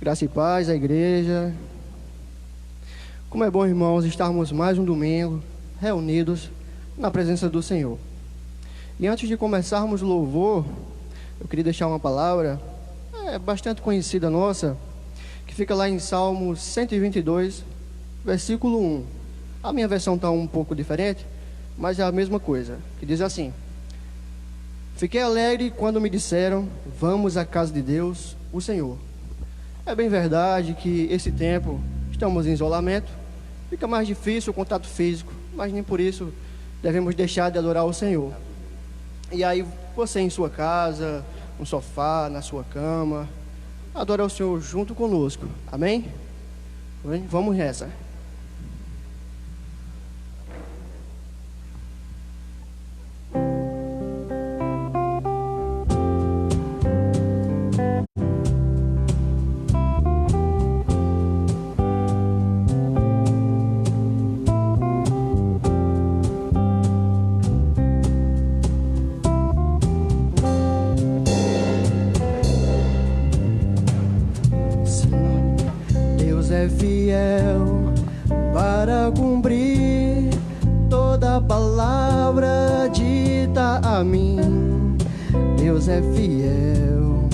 Graça e paz à igreja. Como é bom, irmãos, estarmos mais um domingo reunidos na presença do Senhor. E antes de começarmos o louvor, eu queria deixar uma palavra bastante conhecida nossa, que fica lá em Salmos 122, versículo 1. A minha versão está um pouco diferente, mas é a mesma coisa, que diz assim: Fiquei alegre quando me disseram, vamos à casa de Deus, o Senhor. É bem verdade que esse tempo estamos em isolamento, fica mais difícil o contato físico, mas nem por isso devemos deixar de adorar o Senhor. E aí você em sua casa, no sofá, na sua cama, adora o Senhor junto conosco, amém? Vamos nessa. Deus é fiel,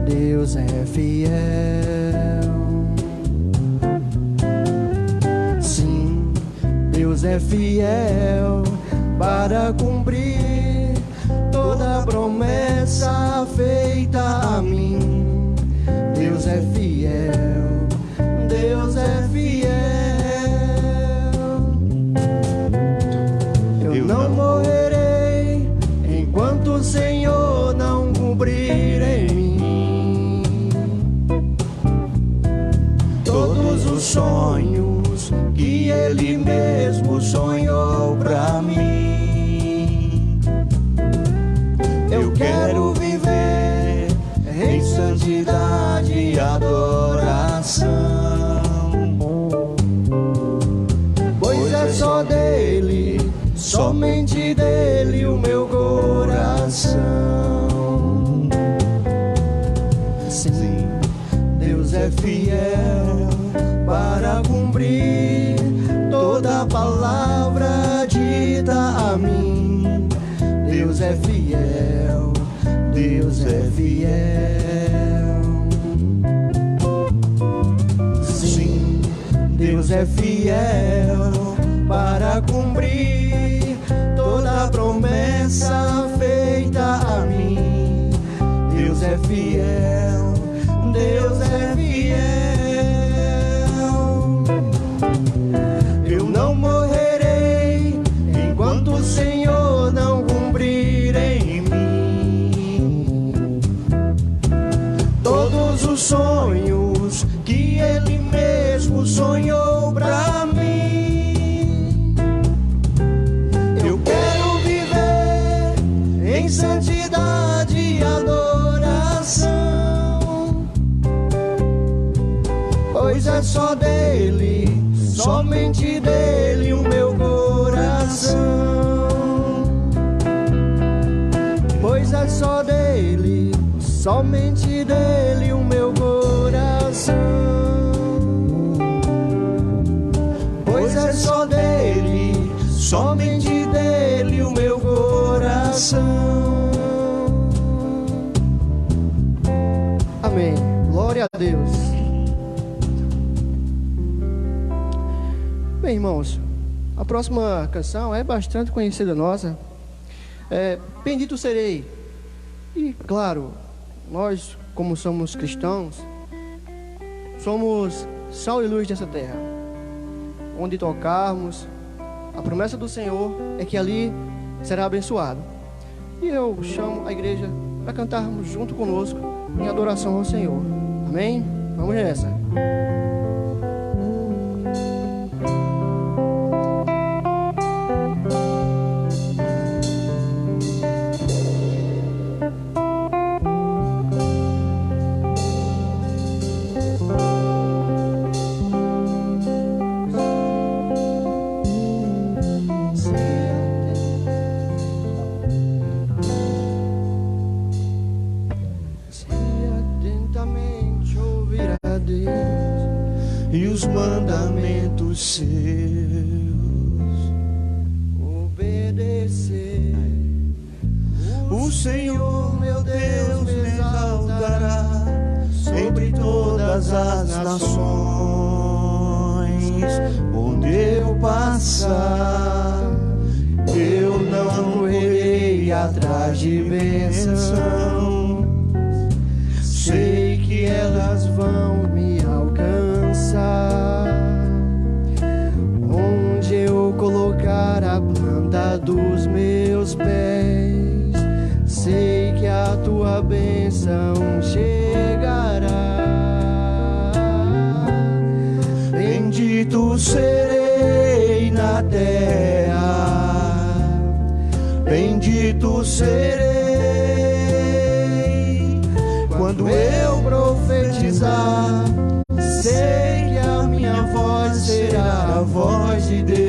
Deus é fiel. Sim, Deus é fiel para cumprir toda promessa feita a mim. Deus é fiel, Deus é fiel. Eu não morrerei enquanto o Senhor não cumprir em mim todos os sonhos que Ele mesmo sonhou pra mim. Eu quero viver em santidade e adoração, pois é só dele, somente dele o meu coração. Sim, Deus é fiel para cumprir toda palavra dita a mim. Deus é fiel, Deus é fiel. Sim, Deus é fiel para cumprir toda promessa feita a mim. Deus é fiel, Deus é fiel. Eu não morrerei enquanto o Senhor não cumprir em mim todos os sonhos que Ele mesmo sonhou pra mim. Eu quero viver em santidade e adoração, pois é só dele, somente dele o meu coração. Pois é só dele, somente dele o meu coração. Pois é só dele, somente dele o meu coração. Amém. Glória a Deus. Bem, irmãos, a próxima canção é bastante conhecida nossa. Bendito serei. E claro, nós, como somos cristãos, somos sal e luz dessa terra. Onde tocarmos, a promessa do Senhor é que ali será abençoado. E eu chamo a igreja para cantarmos junto conosco em adoração ao Senhor. Amém? Vamos nessa. e os mandamentos seus. Obedecer. O Senhor meu Deus me exaltará sobre todas as nações. Onde eu passar, eu não correrei atrás de bênção. Sei que elas vão me alcançar. Onde eu colocar a planta dos meus pés, sei que a tua bênção chegará. Bendito serei na terra, bendito serei quando eu profetizar. Sei que a minha voz será a voz de Deus.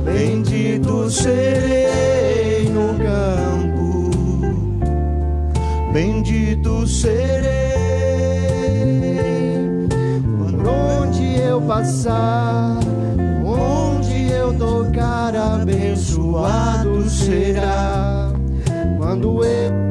Bendito serei no campo, bendito serei Por onde eu passar, onde eu tocar, abençoado será. Quando eu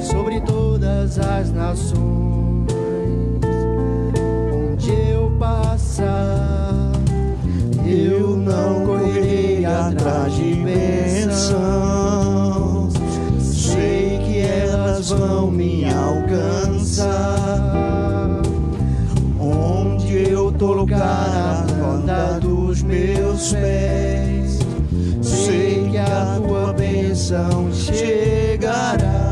sobre todas as nações, onde eu passar, eu não correrei atrás de bênçãos. Sei que elas vão me alcançar. Onde eu tocar a planta dos meus pés, sei que a tua bênção chegará.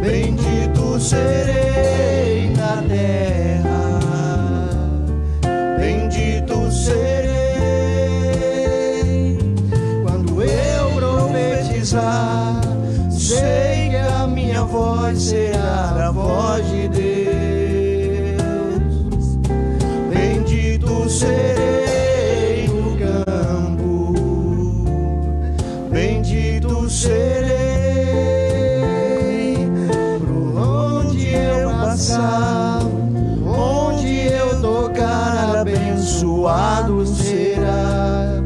Bendito serei na terra, bendito serei quando eu profetizar. Sei que a minha voz será a voz de Deus. Bendito serei no campo, bendito serei por onde eu passar, onde eu tocar, abençoado será.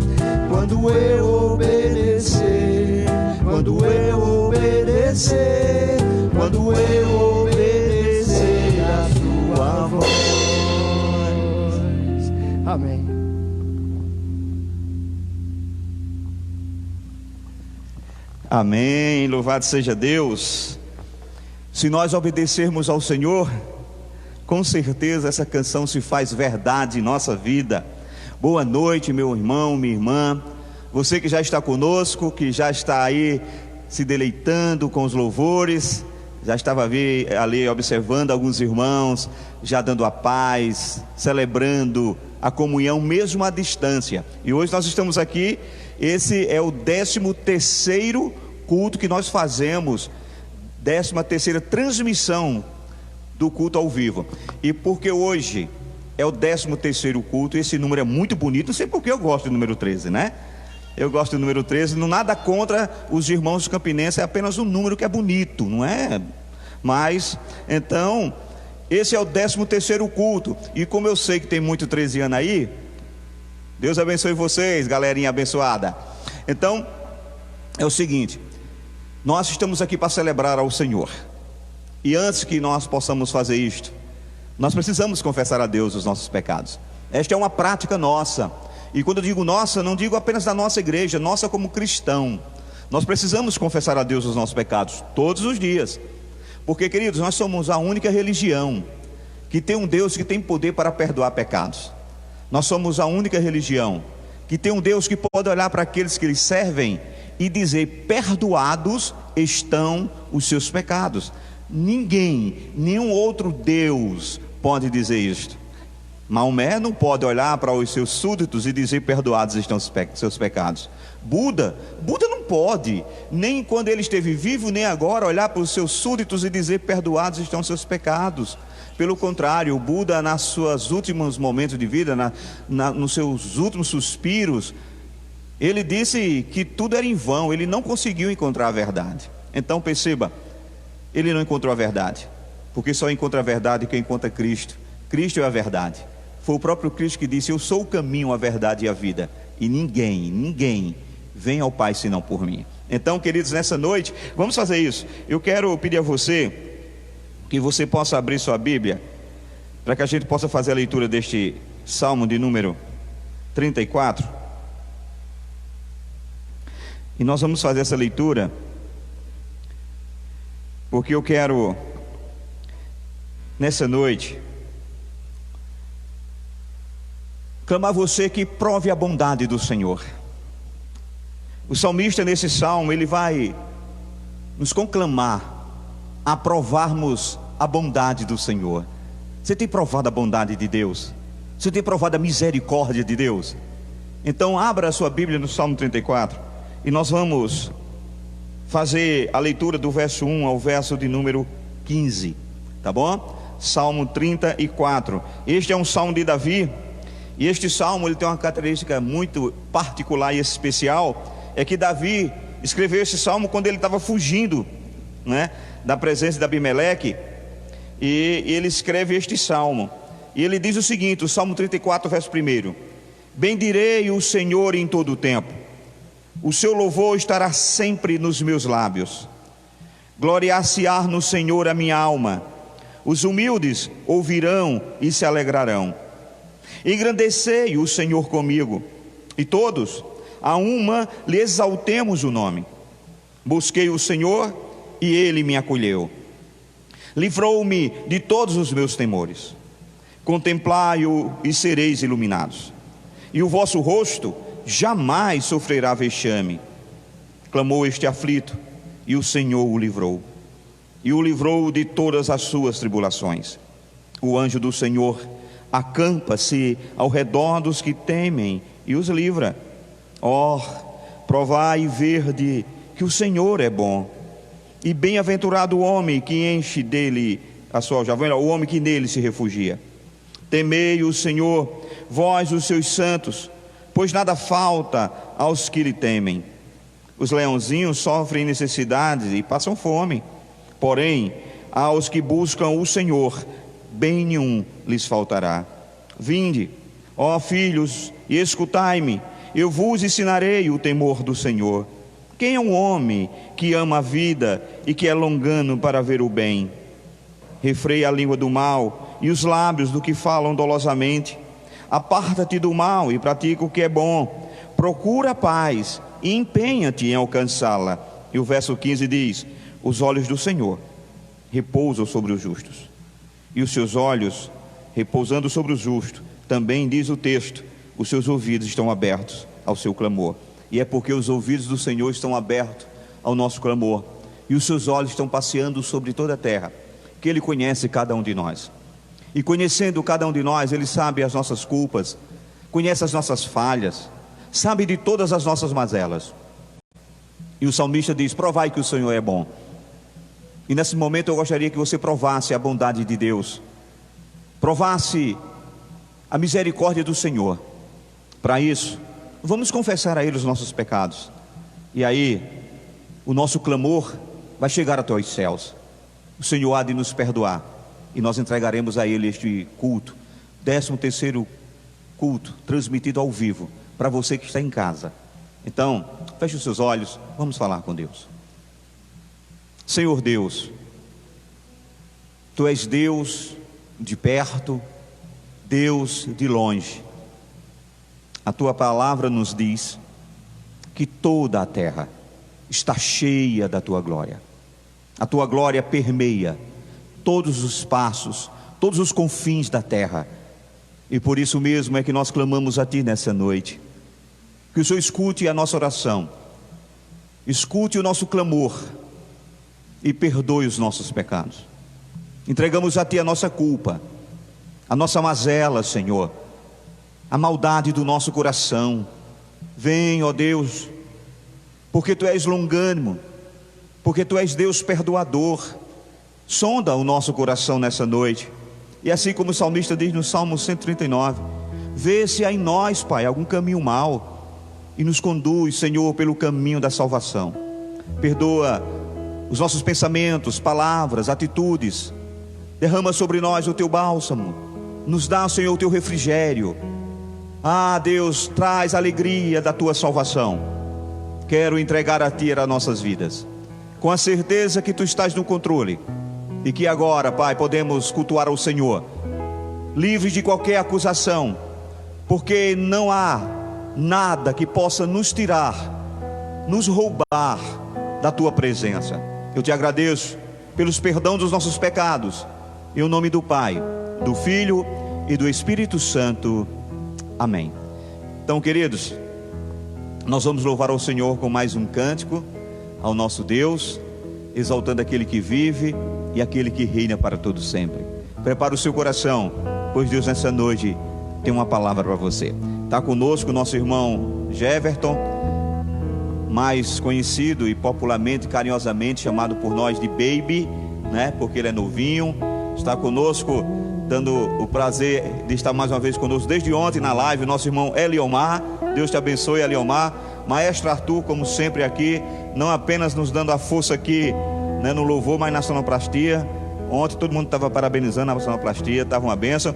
Quando eu obedecer, quando eu obedecer, quando eu obedecer a sua voz. Amém. Amém, louvado seja Deus. Se nós obedecermos ao Senhor, com certeza essa canção se faz verdade em nossa vida. Boa noite, meu irmão, minha irmã, você que já está conosco, que já está aí se deleitando com os louvores, já estava ali observando alguns irmãos, já dando a paz, celebrando a comunhão mesmo à distância. E hoje nós estamos aqui, esse é o 13º culto que nós fazemos, 13ª transmissão do culto ao vivo. E porque hoje é o 13º culto, esse número é muito bonito, não sei porque eu gosto do número 13, né? Eu gosto do número 13, não nada contra os irmãos campinenses, é apenas um número que é bonito, não é? Mas, então, esse é o 13º culto. E como eu sei que tem muito 13 aí, Deus abençoe vocês, galerinha abençoada. Então, é o seguinte, nós estamos aqui para celebrar ao Senhor. E antes que nós possamos fazer isto, nós precisamos confessar a Deus os nossos pecados. Esta é uma prática nossa. E quando eu digo nossa, não digo apenas da nossa igreja, nossa como cristão. Nós precisamos confessar a Deus os nossos pecados todos os dias. Porque, queridos, nós somos a única religião que tem um Deus que tem poder para perdoar pecados. Nós somos a única religião que tem um Deus que pode olhar para aqueles que lhe servem e dizer: perdoados estão os seus pecados. Ninguém, nenhum outro Deus pode dizer isto. Maomé não pode olhar para os seus súditos e dizer: perdoados estão os seus pecados. Buda não pode, nem quando ele esteve vivo, nem agora, olhar para os seus súditos e dizer: perdoados estão os seus pecados. Pelo contrário, o Buda, nos seus últimos momentos de vida, nos seus últimos suspiros, ele disse que tudo era em vão, ele não conseguiu encontrar a verdade. Então perceba, ele não encontrou a verdade, porque só encontra a verdade quem encontra Cristo. Cristo é a verdade. Foi o próprio Cristo que disse: eu sou o caminho, a verdade e a vida, e ninguém vem ao Pai senão por mim. Então, queridos, nessa noite, vamos fazer isso. Eu quero pedir a você que você possa abrir sua Bíblia, para que a gente possa fazer a leitura deste Salmo de número 34. E nós vamos fazer essa leitura porque eu quero, nessa noite, clamar a você que prove a bondade do Senhor. O salmista, nesse salmo, ele vai nos conclamar a provarmos a bondade do Senhor. Você tem provado a bondade de Deus? Você tem provado a misericórdia de Deus? Então abra a sua Bíblia no Salmo 34 e nós vamos fazer a leitura do verso 1 ao verso de número 15, tá bom? Salmo 34. Este é um salmo de Davi, e este salmo ele tem uma característica muito particular e especial, é que Davi escreveu esse salmo quando ele estava fugindo, né, da presença de Abimeleque, e ele escreve este salmo, e ele diz o seguinte, o Salmo 34, verso 1: bendirei o Senhor em todo o tempo, o seu louvor estará sempre nos meus lábios. Gloriar-se-á no Senhor a minha alma, os humildes ouvirão e se alegrarão. Engrandecei o Senhor comigo, e todos a uma lhe exaltemos o nome. Busquei o Senhor e ele me acolheu, livrou-me de todos os meus temores. Contemplai-o e sereis iluminados, e o vosso rosto jamais sofrerá vexame. Clamou este aflito, e o Senhor o livrou, e o livrou de todas as suas tribulações. O anjo do Senhor acampa-se ao redor dos que temem e os livra. Provai e vede que o Senhor é bom, e bem-aventurado o homem que enche dele a sua aljava, o homem que nele se refugia. Temei o Senhor, vós os seus santos, pois nada falta aos que lhe temem. Os leãozinhos sofrem necessidades e passam fome, porém aos que buscam o Senhor, bem nenhum lhes faltará. Vinde, ó filhos, e escutai-me, eu vos ensinarei o temor do Senhor. Quem é um homem que ama a vida e que é longano para ver o bem? Refreia a língua do mal e os lábios do que falam dolosamente. Aparta-te do mal e pratica o que é bom. Procura a paz e empenha-te em alcançá-la. E o verso 15 diz: os olhos do Senhor repousam sobre os justos, e os seus olhos repousando sobre o justo, também diz o texto, os seus ouvidos estão abertos ao seu clamor. E é porque os ouvidos do Senhor estão abertos ao nosso clamor, e os seus olhos estão passeando sobre toda a terra, que Ele conhece cada um de nós. E conhecendo cada um de nós, Ele sabe as nossas culpas, conhece as nossas falhas, sabe de todas as nossas mazelas. E o salmista diz: provai que o Senhor é bom. E nesse momento eu gostaria que você provasse a bondade de Deus, provasse a misericórdia do Senhor. Para isso, vamos confessar a Ele os nossos pecados, e aí o nosso clamor vai chegar até os céus. O Senhor há de nos perdoar, e nós entregaremos a Ele este culto, 13º culto, transmitido ao vivo, para você que está em casa. Então, feche os seus olhos, vamos falar com Deus. Senhor Deus, Tu és Deus de perto, Deus de longe. A Tua palavra nos diz que toda a terra está cheia da Tua glória. A Tua glória permeia todos os passos, todos os confins da terra. E por isso mesmo é que nós clamamos a Ti nessa noite. Que o Senhor escute a nossa oração, escute o nosso clamor e perdoe os nossos pecados. Entregamos a Ti a nossa culpa, a nossa mazela, Senhor, a maldade do nosso coração. Vem, ó Deus, porque Tu és longânimo, porque Tu és Deus perdoador. Sonda o nosso coração nessa noite, e assim como o salmista diz no Salmo 139, vê se há em nós, Pai, algum caminho mau, e nos conduz, Senhor, pelo caminho da salvação. Perdoa os nossos pensamentos, palavras, atitudes. Derrama sobre nós o Teu bálsamo. Nos dá, Senhor, o Teu refrigério. Ah, Deus, traz a alegria da Tua salvação. Quero entregar a Ti as nossas vidas, com a certeza que Tu estás no controle, e que agora, Pai, podemos cultuar ao Senhor, livres de qualquer acusação, porque não há nada que possa nos tirar, nos roubar da Tua presença. Eu Te agradeço pelos perdão dos nossos pecados, em nome do Pai, do Filho e do Espírito Santo. Amém. Então, queridos, nós vamos louvar ao Senhor com mais um cântico ao nosso Deus, exaltando aquele que vive e aquele que reina para todo sempre. Prepara o seu coração, pois Deus nessa noite tem uma palavra para você. Está conosco o nosso irmão Jeverton, mais conhecido e popularmente, carinhosamente chamado por nós de Baby, né? Porque ele é novinho. Está conosco, dando o prazer de estar mais uma vez conosco desde ontem na live, o nosso irmão Eliomar. Deus te abençoe, Eliomar. Maestro Arthur, como sempre aqui, não apenas nos dando a força aqui, né, no louvor, mas na sonoplastia. Ontem todo mundo estava parabenizando a sonoplastia, estava uma bênção.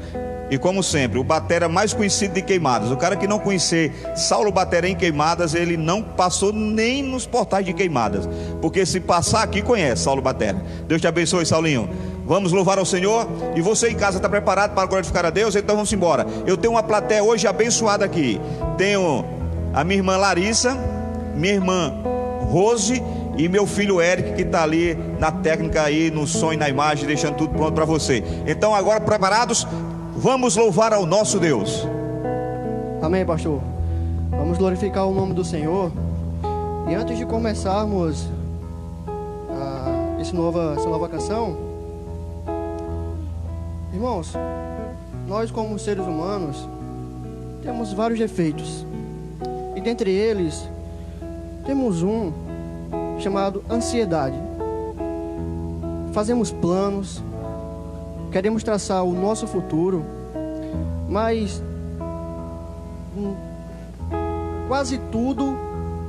E como sempre, o batera mais conhecido de Queimadas, o cara que não conhecer Saulo Batera em Queimadas, ele não passou nem nos portais de Queimadas, porque se passar aqui conhece Saulo Batera. Deus te abençoe, Saulinho. Vamos louvar ao Senhor. E você em casa está preparado para glorificar a Deus? Então vamos embora. Eu tenho uma plateia hoje abençoada aqui. Tenho a minha irmã Larissa, minha irmã Rose e meu filho Eric, que está ali na técnica, aí no som e na imagem, deixando tudo pronto para você. Então agora, preparados? Vamos louvar ao nosso Deus. Amém, pastor. Vamos glorificar o nome do Senhor. E antes de começarmos essa nova canção, irmãos, nós como seres humanos temos vários defeitos. E dentre eles, temos um chamado ansiedade. Fazemos planos, queremos traçar o nosso futuro, mas quase tudo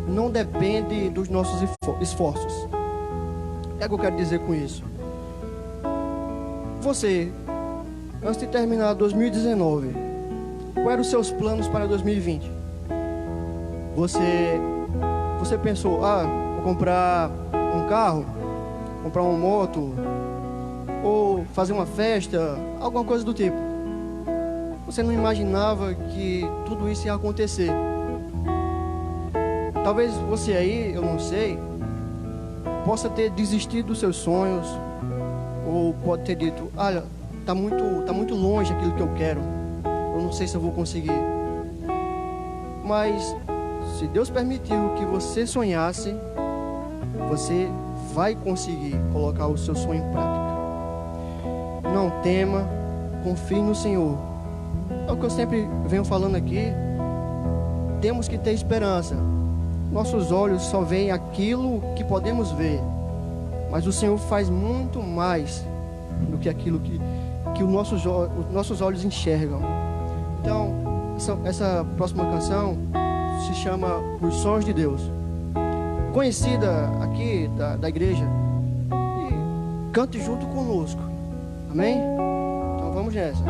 não depende dos nossos esforços. O que é que eu quero dizer com isso? Você, antes de terminar 2019, quais eram os seus planos para 2020? Você pensou, vou comprar um carro, comprar uma moto, ou fazer uma festa, alguma coisa do tipo. Você não imaginava que tudo isso ia acontecer. Talvez você aí, eu não sei, possa ter desistido dos seus sonhos, ou pode ter dito, olha, tá muito longe aquilo que eu quero, eu não sei se eu vou conseguir. Mas se Deus permitiu que você sonhasse, você vai conseguir colocar o seu sonho em prática. Não tema, confie no Senhor. É o que eu sempre venho falando aqui. Temos que ter esperança. Nossos olhos só veem aquilo que podemos ver, mas o Senhor faz muito mais do que aquilo que os nossos olhos enxergam. Então, essa próxima canção se chama Os Sonhos de Deus, conhecida aqui da igreja. E cante junto conosco. Amém? Então vamos nessa.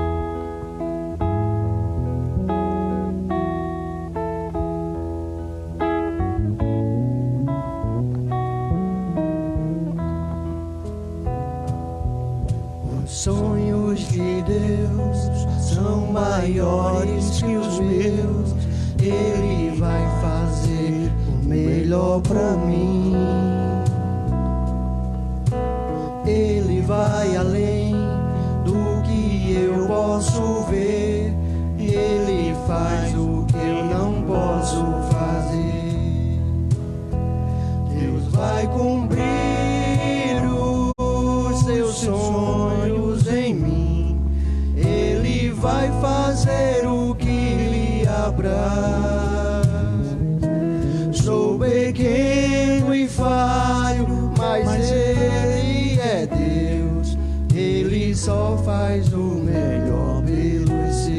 Os sonhos de Deus são maiores que os meus. Ele vai fazer o melhor pra mim. Ele vai além do que eu posso ver. Ele faz o que eu não posso fazer. apraz. Sou pequeno e falho, mas Ele é Deus. Ele só faz o melhor pelos seus.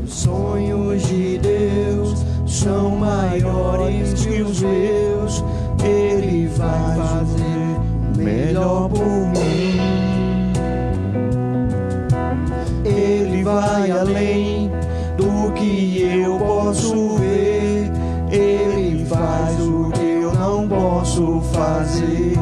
Os sonhos de Deus são maiores que os meus. Ele vai fazer o melhor por mim. Ele vai além do que eu posso ver. Ele faz o que eu não posso fazer.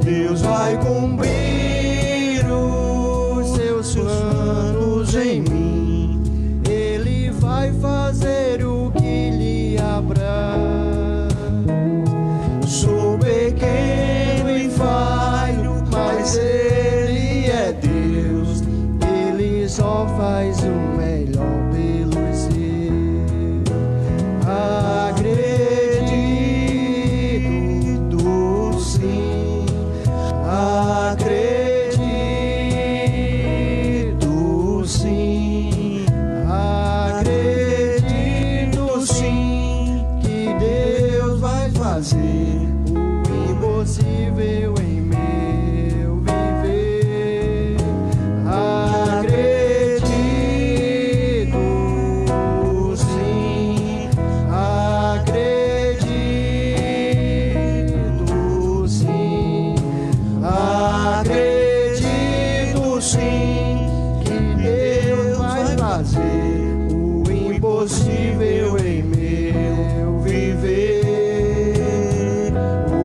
Deus vai cumprir os seus planos em mim. Ele vai fazer o que lhe apraz. Sou pequeno e falho, mas Ele é Deus. Ele só faz o melhor pelos seus. Acredito sim, acredito sim, acredito sim que Deus vai fazer o impossível em meu viver. Acredito sim, acredito sim, acredito sim que Deus vai fazer o impossível em meu viver.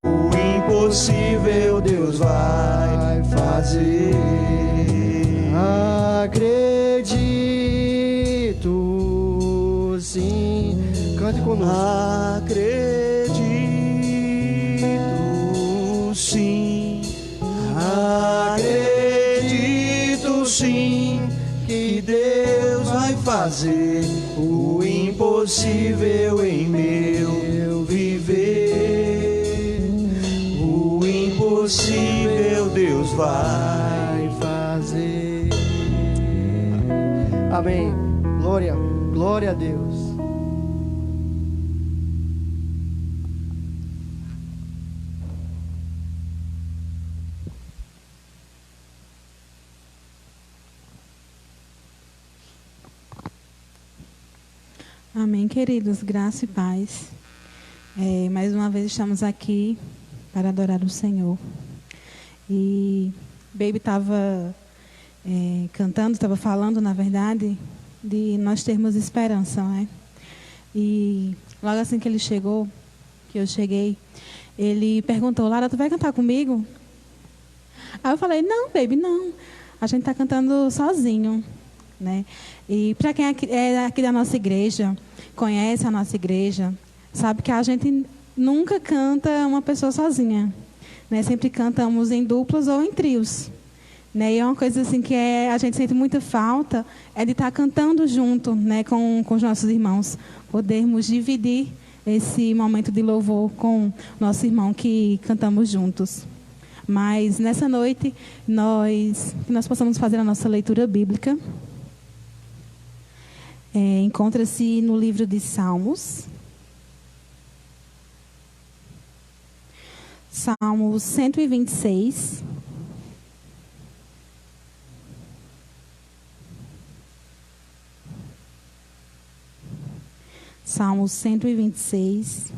O impossível Deus vai fazer. Acredito sim. Cante conosco. Acredito sim, acredito sim que Deus vai fazer o impossível em meu viver. O impossível Deus vai fazer. Amém. Glória, glória a Deus. Amém, queridos, graça e paz. Mais uma vez estamos aqui para adorar o Senhor. E Baby estava cantando, estava falando, na verdade, de nós termos esperança, né? E logo assim que ele chegou, que eu cheguei, ele perguntou: Lara, tu vai cantar comigo? Aí eu falei: não, Baby, não. A gente está cantando sozinho, né? E para quem é aqui da nossa igreja, conhece a nossa igreja, sabe que a gente nunca canta uma pessoa sozinha, né? Sempre cantamos em duplas ou em trios, né? E é uma coisa assim que a gente sente muita falta, é de estar cantando junto, né, com os nossos irmãos, podermos dividir esse momento de louvor com nosso irmão que cantamos juntos. Mas nessa noite que nós possamos fazer a nossa leitura bíblica. Encontra-se no livro de Salmos. Salmos 126. Salmos 126.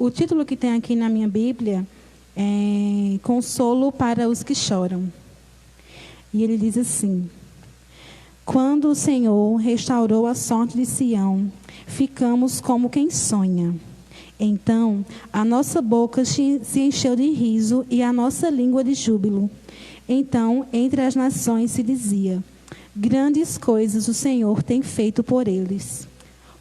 O título que tem aqui na minha Bíblia é Consolo para os que choram. E ele diz assim: quando o Senhor restaurou a sorte de Sião, ficamos como quem sonha. Então, a nossa boca se encheu de riso e a nossa língua de júbilo. Então, entre as nações se dizia: grandes coisas o Senhor tem feito por eles.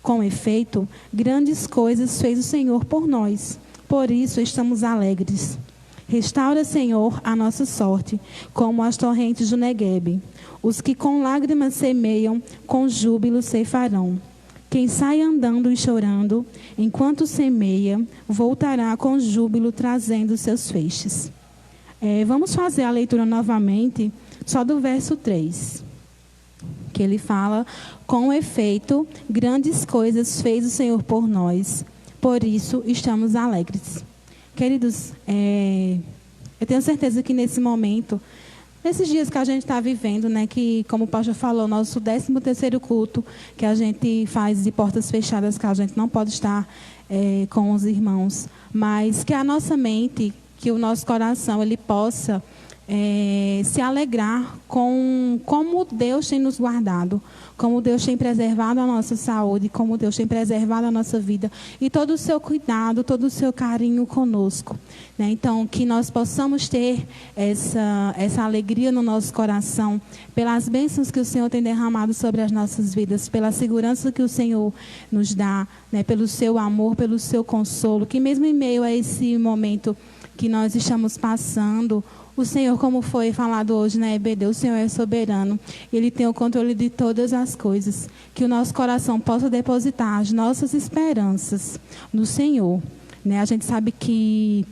Com efeito, grandes coisas fez o Senhor por nós. Por isso estamos alegres. Restaura, Senhor, a nossa sorte, como as torrentes do Neguebe. Os que com lágrimas semeiam, com júbilo ceifarão. Quem sai andando e chorando, enquanto semeia, voltará com júbilo trazendo seus feixes. Vamos fazer a leitura novamente, só do verso 3. Que ele fala: com efeito, grandes coisas fez o Senhor por nós, por isso estamos alegres. Queridos, eu tenho certeza que nesse momento, nesses dias que a gente está vivendo, né, que, como o pastor falou, nosso 13º culto, que a gente faz de portas fechadas, que a gente não pode estar com os irmãos, mas que a nossa mente, que o nosso coração, ele possa se alegrar com como Deus tem nos guardado, como Deus tem preservado a nossa saúde, como Deus tem preservado a nossa vida e todo o seu cuidado, todo o seu carinho conosco, né? Então, que nós possamos ter essa alegria no nosso coração pelas bênçãos que o Senhor tem derramado sobre as nossas vidas, pela segurança que o Senhor nos dá, né? Pelo seu amor, pelo seu consolo, que mesmo em meio a esse momento que nós estamos passando, o Senhor, como foi falado hoje na EBD, o Senhor é soberano. Ele tem o controle de todas as coisas. Que o nosso coração possa depositar as nossas esperanças no Senhor, né? A gente sabe que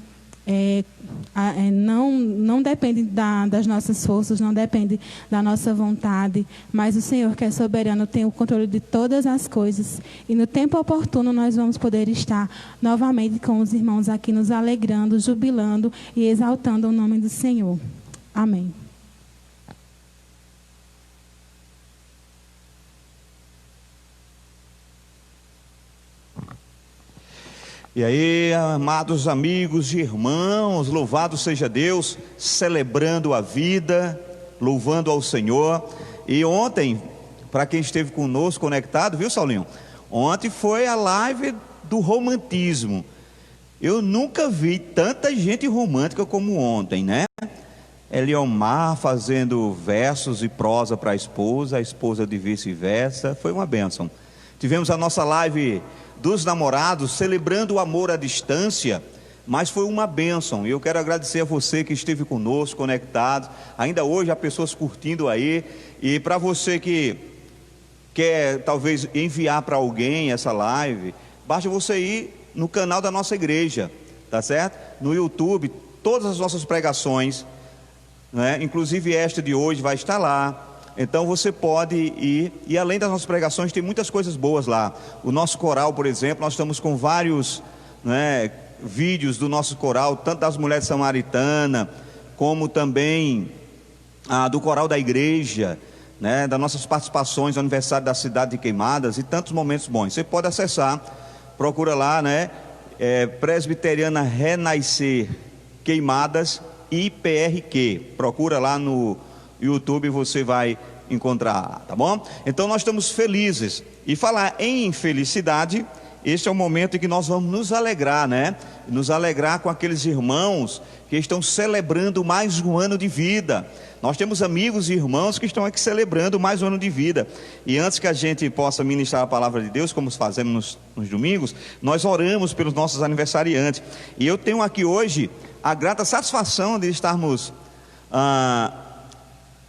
não depende das nossas forças, não depende da nossa vontade, mas o Senhor, que é soberano, tem o controle de todas as coisas. E no tempo oportuno nós vamos poder estar novamente com os irmãos aqui, nos alegrando, jubilando e exaltando o nome do Senhor. Amém. E aí, amados amigos e irmãos, louvado seja Deus, celebrando a vida, louvando ao Senhor. E ontem, para quem esteve conosco conectado, viu, Saulinho? Ontem foi a live do romantismo. Eu nunca vi tanta gente romântica como ontem, né? Eliomar fazendo versos e prosa para a esposa de vice-versa, foi uma bênção. Tivemos a nossa live dos namorados, celebrando o amor à distância, mas foi uma bênção. E eu quero agradecer a você que esteve conosco, conectado. Ainda hoje há pessoas curtindo aí. E para você que quer talvez enviar para alguém essa live, basta você ir no canal da nossa igreja, tá certo? No YouTube, todas as nossas pregações, né? Inclusive esta de hoje vai estar lá. Então você pode ir, e além das nossas pregações, tem muitas coisas boas lá. O nosso coral, por exemplo, nós estamos com vários, né, vídeos do nosso coral, tanto das mulheres samaritanas, como também do coral da igreja, né, das nossas participações no aniversário da cidade de Queimadas e tantos momentos bons. Você pode acessar, procura lá, né, Presbiteriana Renascer Queimadas IPRQ, procura lá no YouTube, você vai encontrar, tá bom? Então nós estamos felizes. E falar em felicidade, este é o momento em que nós vamos nos alegrar, né? Nos alegrar com aqueles irmãos que estão celebrando mais um ano de vida. Nós temos amigos e irmãos que estão aqui celebrando mais um ano de vida. E antes que a gente possa ministrar a palavra de Deus, como fazemos nos domingos, nós oramos pelos nossos aniversariantes. E eu tenho aqui hoje a grata satisfação de estarmos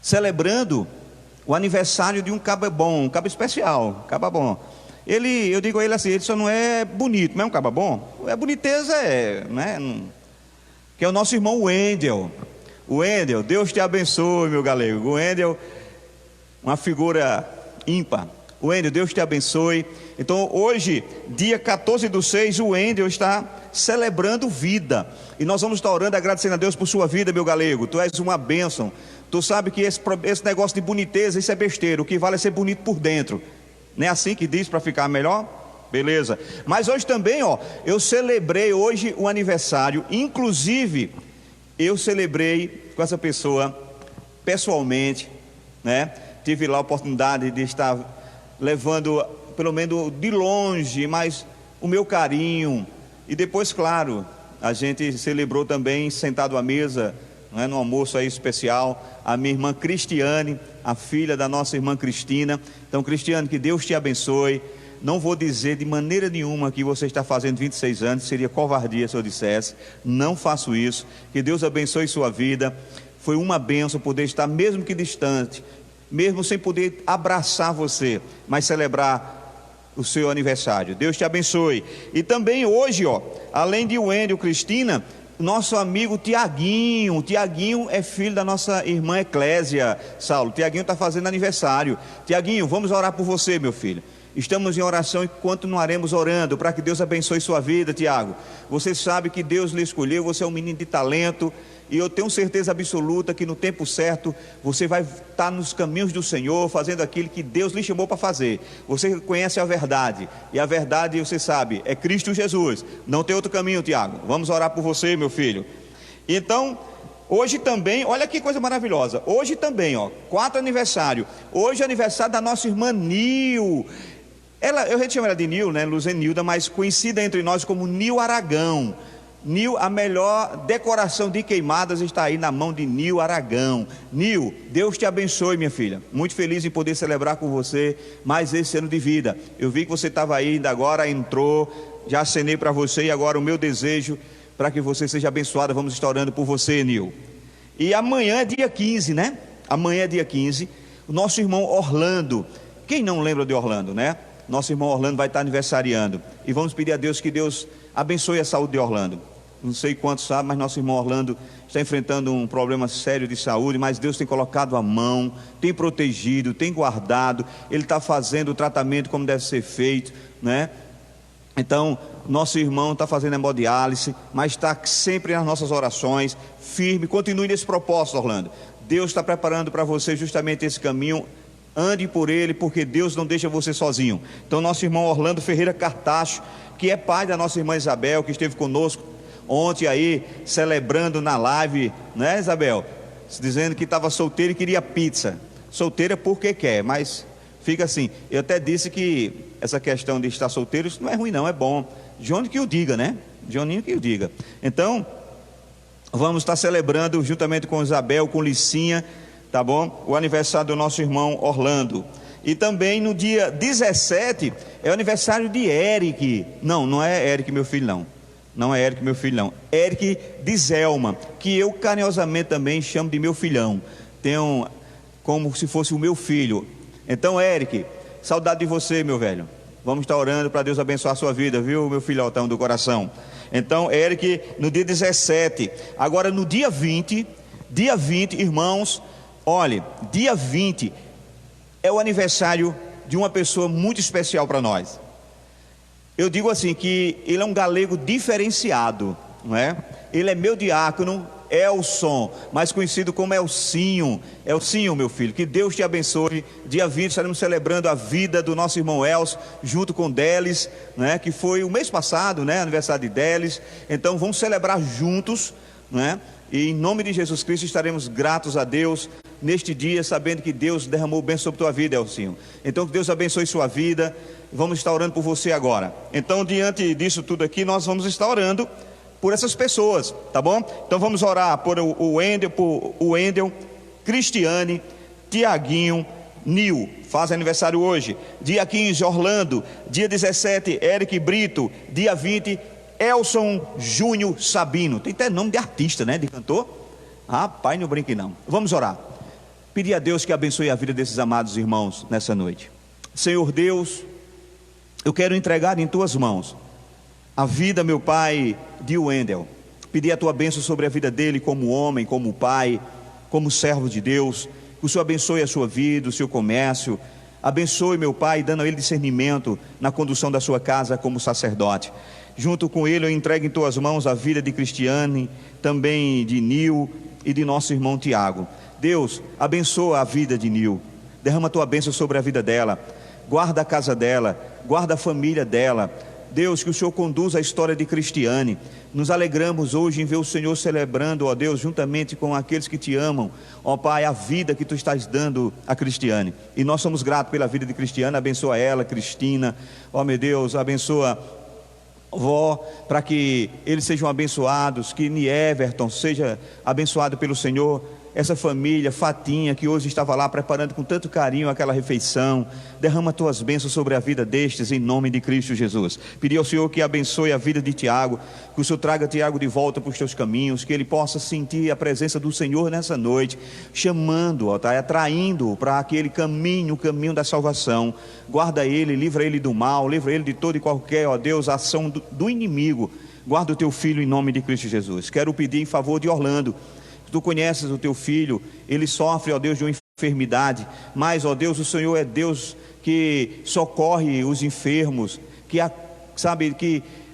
celebrando o aniversário de um cabo bom, um cabo especial, cabo bom. Eu digo a ele assim, ele só não é bonito, mas é um cabo bom. A boniteza né? Que é o nosso irmão Wendel. O Wendel, Deus te abençoe, meu galego. O Wendel, uma figura ímpar. O Wendel, Deus te abençoe. Então hoje, dia 14/6, o Wendel está celebrando vida. E nós vamos estar orando, agradecendo a Deus por sua vida, meu galego. Tu és uma bênção. Tu sabe que esse negócio de boniteza, isso é besteira. O que vale é ser bonito por dentro. Não é assim que diz para ficar melhor? Beleza. Mas hoje também, eu celebrei hoje o aniversário. Inclusive, eu celebrei com essa pessoa pessoalmente, né? Tive lá a oportunidade de estar levando, pelo menos de longe, mas o meu carinho. E depois, claro, a gente celebrou também sentado à mesa, né, no almoço aí especial, a minha irmã Cristiane, a filha da nossa irmã Cristina. Então, Cristiane, que Deus te abençoe. Não vou dizer de maneira nenhuma que você está fazendo 26 anos, seria covardia se eu dissesse. Não faço isso. Que Deus abençoe sua vida. Foi uma bênção poder estar, mesmo que distante, mesmo sem poder abraçar você, mas celebrar o seu aniversário. Deus te abençoe. E também hoje, além de Wendel, Cristina, nosso amigo Tiaguinho. Tiaguinho é filho da nossa irmã Eclésia, Saulo. Tiaguinho está fazendo aniversário. Tiaguinho, vamos orar por você, meu filho. Estamos em oração e continuaremos orando para que Deus abençoe sua vida, Tiago. Você sabe que Deus lhe escolheu, você é um menino de talento, e eu tenho certeza absoluta que no tempo certo você vai estar nos caminhos do Senhor, fazendo aquilo que Deus lhe chamou para fazer. Você conhece a verdade, e a verdade, você sabe, é Cristo Jesus. Não tem outro caminho, Tiago. Vamos orar por você, meu filho. Então, hoje também, olha que coisa maravilhosa. Hoje também, 4º aniversário. Hoje é aniversário da nossa irmã Nil. Eu chamo ela de Nil, né? Luzenilda, mas conhecida entre nós como Nil Aragão. Nil, a melhor decoração de queimadas está aí na mão de Nil Aragão. Nil, Deus te abençoe, minha filha. Muito feliz em poder celebrar com você mais esse ano de vida. Eu vi que você estava aí, ainda agora entrou, já acenei para você, e agora o meu desejo para que você seja abençoada. Vamos estar orando por você, Nil. E amanhã é dia 15, né? Amanhã é dia 15. O nosso irmão Orlando. Quem não lembra de Orlando, né? Nosso irmão Orlando vai estar aniversariando. E vamos pedir a Deus que Deus abençoe a saúde de Orlando. Não sei quantos sabem, mas nosso irmão Orlando está enfrentando um problema sério de saúde, mas Deus tem colocado a mão, tem protegido, tem guardado. Ele está fazendo o tratamento como deve ser feito, né? Então, nosso irmão está fazendo hemodiálise, mas está sempre nas nossas orações, firme. Continue nesse propósito, Orlando. Deus está preparando para você justamente esse caminho. Ande por ele, porque Deus não deixa você sozinho. Então, nosso irmão Orlando Ferreira Cartacho, que é pai da nossa irmã Isabel, que esteve conosco ontem aí, celebrando na live, né, Isabel? Dizendo que estava solteira e queria pizza. Solteira porque quer, mas fica assim. Eu até disse que essa questão de estar solteiro, isso não é ruim não, é bom. Johnny que o diga, né? Johninho que o diga. Então, vamos estar celebrando juntamente com Isabel, com Licinha, tá bom? O aniversário do nosso irmão Orlando. E também no dia 17 é o aniversário de Eric. Não é Eric meu filho não. Não é Eric meu filho não. Eric de Zelma, que eu carinhosamente também chamo de meu filhão. Tenho como se fosse o meu filho. Então, Eric, saudade de você, meu velho. Vamos estar orando para Deus abençoar a sua vida, viu, meu filhotão do coração. Então, Eric, no dia 17. Agora no dia 20, irmãos, olhe, dia 20 é o aniversário de uma pessoa muito especial para nós. Eu digo assim que ele é um galego diferenciado, não é? Ele é meu diácono, Elson, mais conhecido como Elcinho. Elcinho, meu filho, que Deus te abençoe. Dia 20 estaremos celebrando a vida do nosso irmão Elson, junto com Delis, né? Que foi o mês passado, né? Aniversário de Delis. Então vamos celebrar juntos, né? E em nome de Jesus Cristo estaremos gratos a Deus neste dia, sabendo que Deus derramou bênção sobre tua vida, Elcinho. Então que Deus abençoe sua vida. Vamos estar orando por você agora. Então, diante disso tudo aqui, nós vamos estar orando por essas pessoas, tá bom? Então vamos orar por o Wendel, Cristiane, Tiaguinho, Nil, faz aniversário hoje. Dia 15, Orlando. Dia 17, Eric Brito. Dia 20, Elson Júnior Sabino. Tem até nome de artista, né? De cantor. Rapaz, não brinque não. Vamos orar. Pedir a Deus que abençoe a vida desses amados irmãos nessa noite. Senhor Deus, eu quero entregar em tuas mãos a vida, meu Pai, de Wendel. Pedir a tua bênção sobre a vida dele como homem, como pai, como servo de Deus. Que o Senhor abençoe a sua vida, o seu comércio. Abençoe, meu Pai, dando a ele discernimento na condução da sua casa como sacerdote. Junto com ele eu entrego em tuas mãos a vida de Cristiane, também de Nil e de nosso irmão Tiago. Deus, abençoa a vida de Nil. Derrama a tua bênção sobre a vida dela. Guarda a casa dela, guarda a família dela. Deus, que o Senhor conduza a história de Cristiane. Nos alegramos hoje em ver o Senhor celebrando, ó Deus, juntamente com aqueles que te amam, ó Pai, a vida que tu estás dando a Cristiane. E nós somos gratos pela vida de Cristiane. Abençoa ela, Cristina, ó meu Deus, abençoa vó, para que eles sejam abençoados, que Everton seja abençoado pelo Senhor. Essa família, Fatinha, que hoje estava lá preparando com tanto carinho aquela refeição, derrama tuas bênçãos sobre a vida destes, em nome de Cristo Jesus. Pedi ao Senhor que abençoe a vida de Tiago, que o Senhor traga Tiago de volta para os teus caminhos, que ele possa sentir a presença do Senhor nessa noite, chamando-o, atraindo-o para aquele caminho, o caminho da salvação. Guarda ele, livra ele do mal, livra ele de toda e qualquer, ó Deus, ação do inimigo, Guarda o teu filho em nome de Cristo Jesus. Quero pedir em favor de Orlando. Tu conheces o teu filho, ele sofre, ó Deus, de uma enfermidade, mas, ó Deus, o Senhor é Deus que socorre os enfermos, que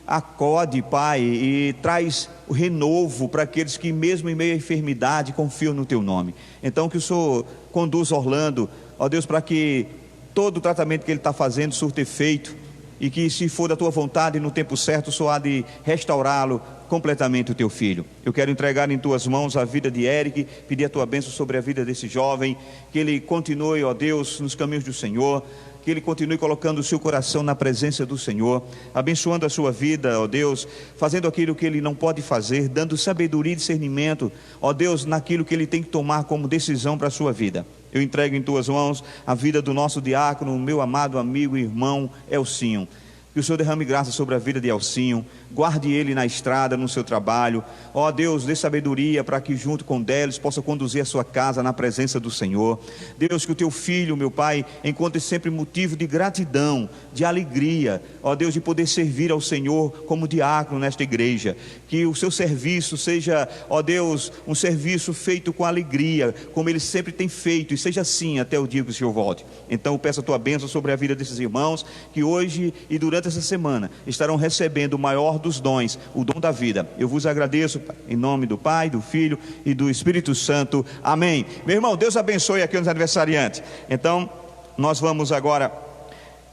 acode, Pai, e traz o renovo para aqueles que mesmo em meio à enfermidade confiam no teu nome. Então que o Senhor conduza Orlando, ó Deus, para que todo o tratamento que ele está fazendo surta efeito, e que, se for da tua vontade, no tempo certo, o Senhor há de restaurá-lo completamente, o teu filho. Eu quero entregar em tuas mãos a vida de Eric, pedir a tua bênção sobre a vida desse jovem, que ele continue, ó Deus, nos caminhos do Senhor, que ele continue colocando o seu coração na presença do Senhor, abençoando a sua vida, ó Deus, fazendo aquilo que ele não pode fazer, dando sabedoria e discernimento, ó Deus, naquilo que ele tem que tomar como decisão para a sua vida. Eu entrego em tuas mãos a vida do nosso diácono, meu amado amigo e irmão Elcinho. Que o Senhor derrame graça sobre a vida de Elcinho, guarde ele na estrada, no seu trabalho, ó Deus, dê sabedoria para que junto com Délis possa conduzir a sua casa na presença do Senhor. Deus, que o teu filho, meu Pai, encontre sempre motivo de gratidão, de alegria, ó Deus, de poder servir ao Senhor como diácono nesta igreja, que o seu serviço seja, ó Deus, um serviço feito com alegria, como ele sempre tem feito, e seja assim até o dia que o Senhor volte. Então eu peço a tua bênção sobre a vida desses irmãos, que hoje e durante essa semana estarão recebendo o maior dos dons, o dom da vida. Eu vos agradeço em nome do Pai, do Filho e do Espírito Santo. Amém. Meu irmão, Deus abençoe aqui os aniversariantes. Então nós vamos agora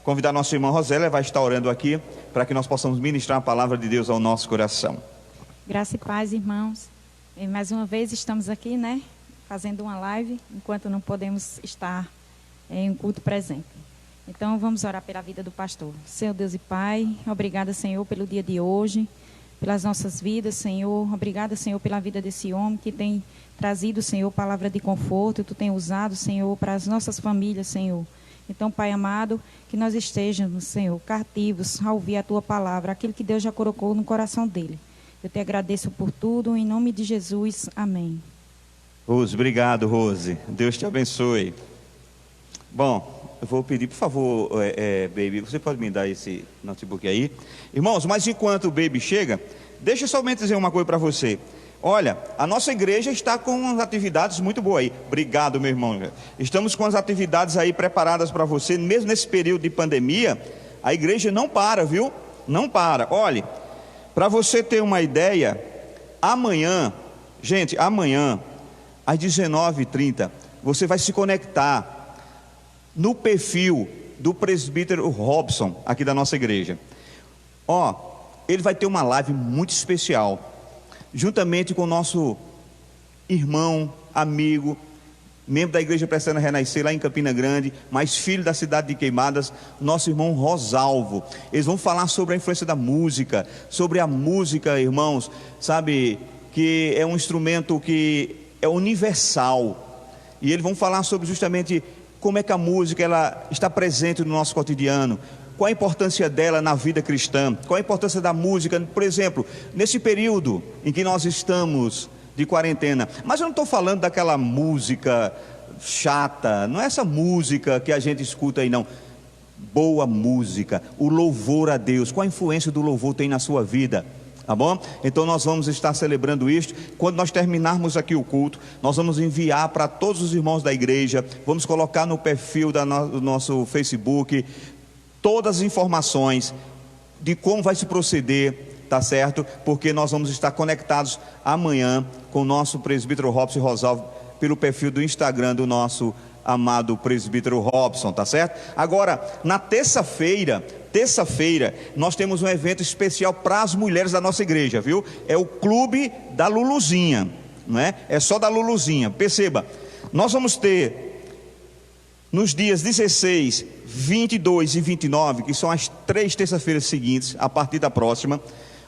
convidar nosso irmão Rosélia, vai estar orando aqui para que nós possamos ministrar a palavra de Deus ao nosso coração. Graça e paz, irmãos. E mais uma vez estamos aqui, né, fazendo uma live, enquanto não podemos estar em um culto presente. Então vamos orar pela vida do pastor. Senhor Deus e Pai, obrigada, Senhor, pelo dia de hoje, pelas nossas vidas, Senhor. Obrigada, Senhor, pela vida desse homem que tem trazido, Senhor, palavra de conforto. Tu tem usado, Senhor, para as nossas famílias, Senhor. Então, Pai amado, que nós estejamos, Senhor, cativos a ouvir a Tua palavra, aquilo que Deus já colocou no coração dele. Eu te agradeço por tudo, em nome de Jesus. Amém. Rose, obrigado, Rose. Deus te abençoe. Bom, eu vou pedir, por favor, Baby, você pode me dar esse notebook aí? Irmãos, mas enquanto o Baby chega, deixa eu somente dizer uma coisa para você. Olha, a nossa igreja está com as atividades muito boas aí. Obrigado, meu irmão. Estamos com as atividades aí preparadas para você. Mesmo nesse período de pandemia, a igreja não para, viu? Não para. Olha, para você ter uma ideia, amanhã, gente, amanhã, às 19h30, você vai se conectar no perfil do presbítero Robson, aqui da nossa igreja. Ele vai ter uma live muito especial, juntamente com o nosso irmão, amigo, membro da Igreja Presbiteriana Renascer, lá em Campina Grande, mas filho da cidade de Queimadas, nosso irmão Rosalvo. Eles vão falar sobre a influência da música, sobre a música, irmãos, sabe, que é um instrumento que é universal, e eles vão falar sobre justamente como é que a música ela está presente no nosso cotidiano, qual a importância dela na vida cristã, qual a importância da música, por exemplo, nesse período em que nós estamos de quarentena. Mas eu não estou falando daquela música chata, não é essa música que a gente escuta aí não. Boa música, o louvor a Deus, qual a influência do louvor tem na sua vida? Tá bom? Então nós vamos estar celebrando isto. Quando nós terminarmos aqui o culto, nós vamos enviar para todos os irmãos da igreja, vamos colocar no perfil do nosso Facebook todas as informações de como vai se proceder, tá certo? Porque nós vamos estar conectados amanhã com o nosso presbítero Robson Rosalvo pelo perfil do Instagram do nosso amado presbítero Robson, tá certo? Agora, na terça-feira, nós temos um evento especial para as mulheres da nossa igreja, viu? É o Clube da Luluzinha, não é? É só da Luluzinha. Perceba, nós vamos ter nos dias 16, 22 e 29, que são as 3 terças-feiras seguintes, a partir da próxima,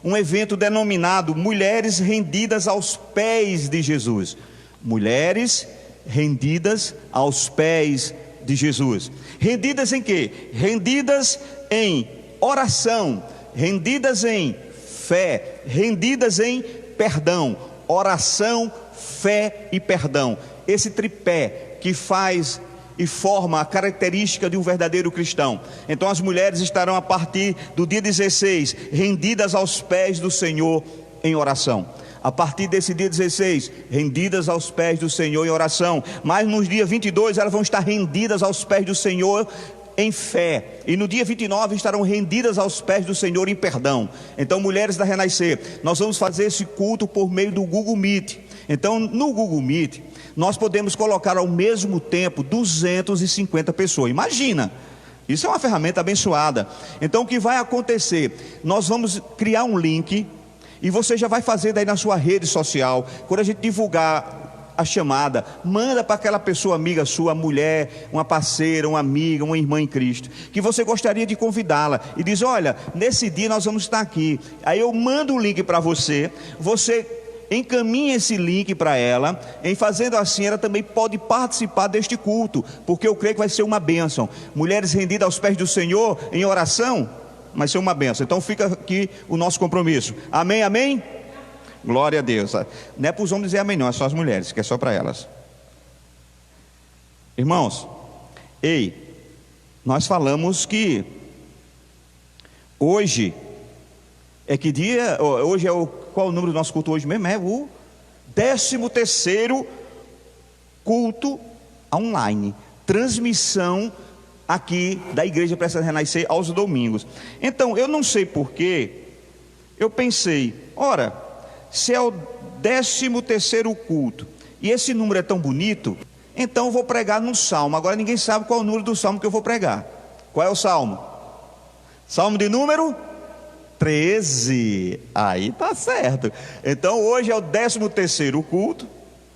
um evento denominado Mulheres Rendidas aos Pés de Jesus. Mulheres rendidas aos pés de Jesus. Rendidas em quê? Rendidas em oração, rendidas em fé, rendidas em perdão. Oração, fé e perdão. Esse tripé que faz e forma a característica de um verdadeiro cristão. Então as mulheres estarão a partir do dia 16 rendidas aos pés do Senhor em oração. A partir desse dia 16, rendidas aos pés do Senhor em oração. Mas no dia 22 elas vão estar rendidas aos pés do Senhor em fé, e no dia 29 estarão rendidas aos pés do Senhor em perdão. Então, mulheres da Renascer, nós vamos fazer esse culto por meio do Google Meet. Então, no Google Meet, nós podemos colocar ao mesmo tempo 250 pessoas. Imagina, isso é uma ferramenta abençoada. Então, o que vai acontecer? Nós vamos criar um link, e você já vai fazer daí na sua rede social. Quando a gente divulgar a chamada, manda para aquela pessoa amiga sua, mulher, uma parceira, uma amiga, uma irmã em Cristo, que você gostaria de convidá-la, e diz: olha, nesse dia nós vamos estar aqui. Aí eu mando o link para você, você encaminha esse link para ela. Em fazendo assim, ela também pode participar deste culto, porque eu creio que vai ser uma bênção. Mulheres rendidas aos pés do Senhor em oração, vai ser uma bênção. Então fica aqui o nosso compromisso. Amém, amém? Glória a Deus. Não é para os homens dizer amém não, é só as mulheres, que é só para elas. Irmãos, nós falamos que hoje é que dia? Hoje é qual o número do nosso culto hoje mesmo? É o 13º culto online, transmissão aqui da Igreja Prestes a Renascer aos domingos. Então, eu não sei porquê, eu pensei, ora, se é o 13º culto, e esse número é tão bonito, então eu vou pregar no Salmo. Agora ninguém sabe qual é o número do Salmo que eu vou pregar. Qual é o Salmo? Salmo de número 13. Aí tá certo. Então hoje é o 13º culto,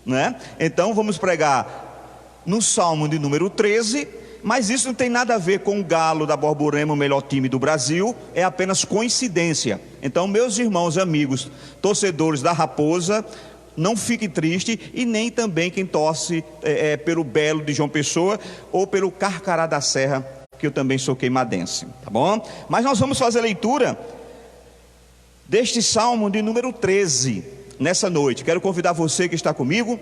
né? Então vamos pregar no Salmo de número 13. Mas isso não tem nada a ver com o Galo da Borborema, o melhor time do Brasil. É apenas coincidência. Então, meus irmãos, amigos, torcedores da Raposa, não fiquem tristes, e nem também quem torce pelo Belo de João Pessoa ou pelo Carcará da Serra, que eu também sou queimadense, tá bom? Mas nós vamos fazer a leitura deste Salmo de número 13 nessa noite. Quero convidar você que está comigo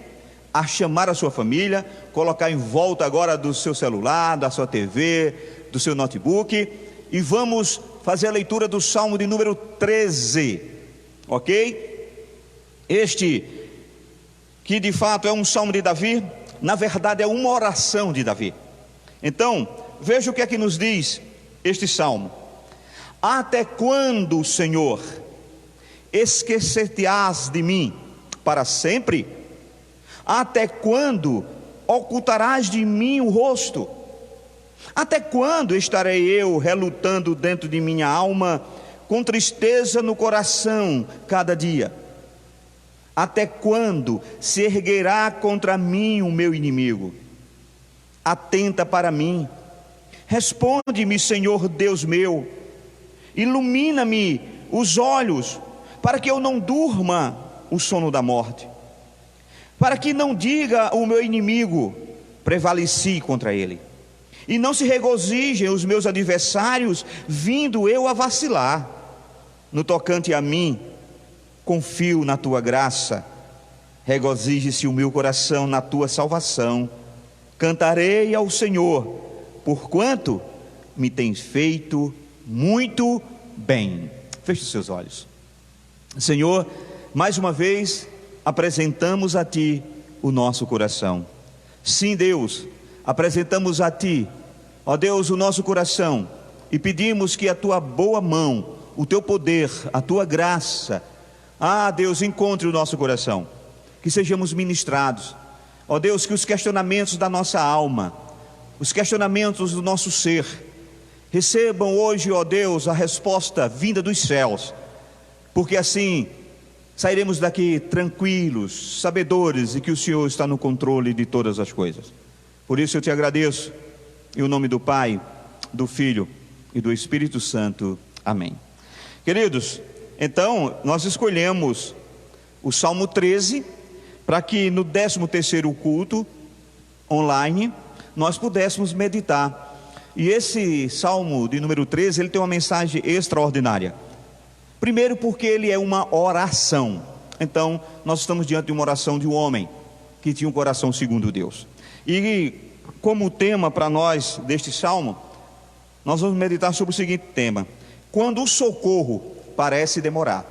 a chamar a sua família, colocar em volta agora do seu celular, da sua TV, do seu notebook, e vamos fazer a leitura do Salmo de número 13, ok? Este, que de fato é um Salmo de Davi, na verdade é uma oração de Davi. Então, veja o que é que nos diz este Salmo: até quando, Senhor, esquecer-te-ás de mim para sempre? Até quando ocultarás de mim o rosto? Até quando estarei eu relutando dentro de minha alma, com tristeza no coração cada dia? Até quando se erguerá contra mim o meu inimigo? Atenta para mim, responde-me, Senhor Deus meu, ilumina-me os olhos, para que eu não durma o sono da morte, para que não diga o meu inimigo: prevaleci contra ele, e não se regozijem os meus adversários, vindo eu a vacilar. No tocante a mim, confio na tua graça, regozije-se o meu coração na tua salvação. Cantarei ao Senhor, porquanto me tens feito muito bem. Feche os seus olhos. Senhor, mais uma vez apresentamos a Ti o nosso coração. Sim, Deus, apresentamos a Ti, ó Deus, o nosso coração, e pedimos que a Tua boa mão, o Teu poder, a Tua graça, Deus, encontre o nosso coração, que sejamos ministrados, ó Deus, que os questionamentos da nossa alma, os questionamentos do nosso ser, recebam hoje, ó Deus, a resposta vinda dos céus, porque assim sairemos daqui tranquilos, sabedores de que o Senhor está no controle de todas as coisas. Por isso eu te agradeço, em nome do Pai, do Filho e do Espírito Santo. Amém. Queridos, então nós escolhemos o Salmo 13, para que no 13º culto online nós pudéssemos meditar. E esse Salmo de número 13, ele tem uma mensagem extraordinária. Primeiro porque ele é uma oração. Então nós estamos diante de uma oração de um homem que tinha um coração segundo Deus. E como tema para nós deste salmo, nós vamos meditar sobre o seguinte tema: quando o socorro parece demorar.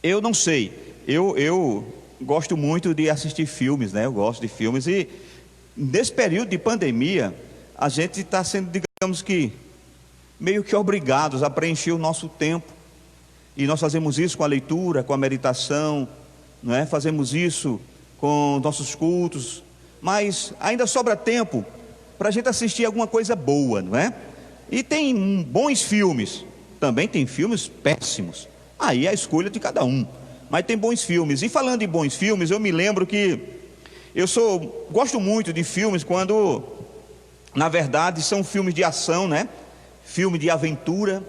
Eu não sei, eu gosto muito de assistir filmes, né? Eu gosto de filmes, e nesse período de pandemia, a gente está sendo, digamos que, meio que obrigados a preencher o nosso tempo. E nós fazemos isso com a leitura, com a meditação, não é? Fazemos isso com nossos cultos, mas ainda sobra tempo para a gente assistir alguma coisa boa, não é? E tem bons filmes, também tem filmes péssimos, aí é a escolha de cada um, mas tem bons filmes. E falando em bons filmes, eu me lembro que gosto muito de filmes quando, na verdade, são filmes de ação, né? Filme de aventura,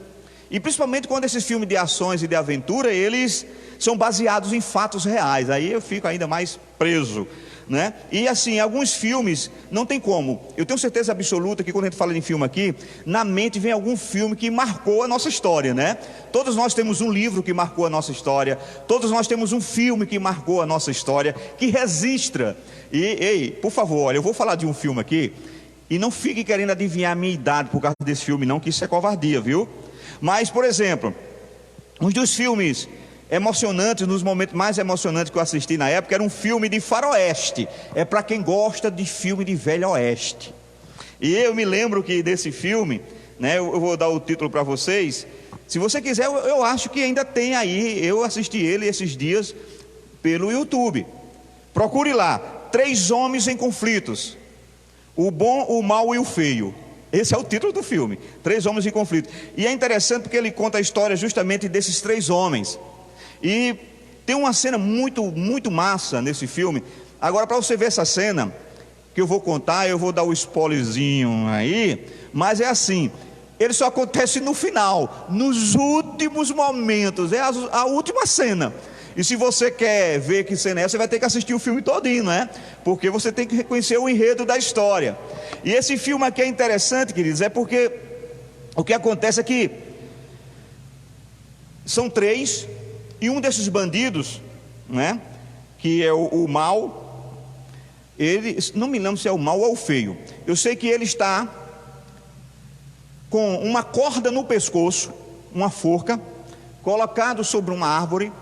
e principalmente quando esses filmes de ações e de aventura, eles são baseados em fatos reais, aí eu fico ainda mais preso, né? E assim, alguns filmes, não tem como, eu tenho certeza absoluta que quando a gente fala de filme aqui, na mente vem algum filme que marcou a nossa história, né? Todos nós temos um livro que marcou a nossa história, todos nós temos um filme que marcou a nossa história, que registra. Ei, por favor, olha, eu vou falar de um filme aqui, e não fique querendo adivinhar a minha idade por causa desse filme não, que isso é covardia, viu? Mas, por exemplo, um dos filmes emocionantes, nos momentos mais emocionantes que eu assisti na época, era um filme de faroeste. É para quem gosta de filme de velho oeste. E eu me lembro que desse filme, né, eu vou dar o título para vocês. Se você quiser, eu acho que ainda tem aí. Eu assisti ele esses dias pelo YouTube. Procure lá, 3 homens em conflitos: o bom, o mau e o feio. Esse é o título do filme, 3 homens em conflito. E é interessante porque ele conta a história justamente desses 3 homens. E tem uma cena muito, muito massa nesse filme. Agora, para você ver essa cena que eu vou contar, eu vou dar o spoilerzinho aí, mas é assim, ele só acontece no final, nos últimos momentos, é a última cena. E se você quer ver que cena é essa, você vai ter que assistir o filme todinho, né? Porque você tem que reconhecer o enredo da história. E esse filme aqui é interessante, queridos, é porque o que acontece é que são 3, e um desses bandidos, né, que é o mau, ele, não me lembro se é o mau ou o feio, eu sei que ele está com uma corda no pescoço, uma forca, colocado sobre uma árvore.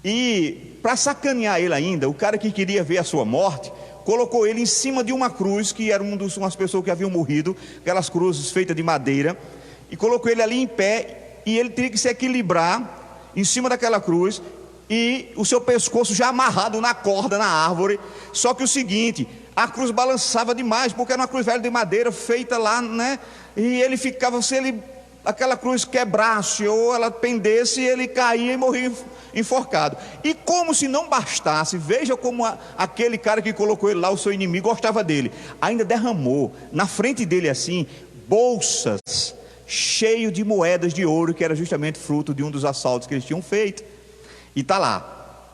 E para sacanear ele ainda, o cara que queria ver a sua morte, colocou ele em cima de uma cruz, que era umas pessoas que haviam morrido, aquelas cruzes feitas de madeira, e colocou ele ali em pé, e ele teria que se equilibrar em cima daquela cruz, e o seu pescoço já amarrado na corda, na árvore. Só que o seguinte, a cruz balançava demais, porque era uma cruz velha de madeira, feita lá, né? E ele ficava, aquela cruz quebrasse ou ela pendesse, ele caía e morria enforcado. E como se não bastasse, veja como aquele cara que colocou ele lá, o seu inimigo, gostava dele, ainda derramou na frente dele assim, bolsas cheio de moedas de ouro, que era justamente fruto de um dos assaltos que eles tinham feito. E está lá,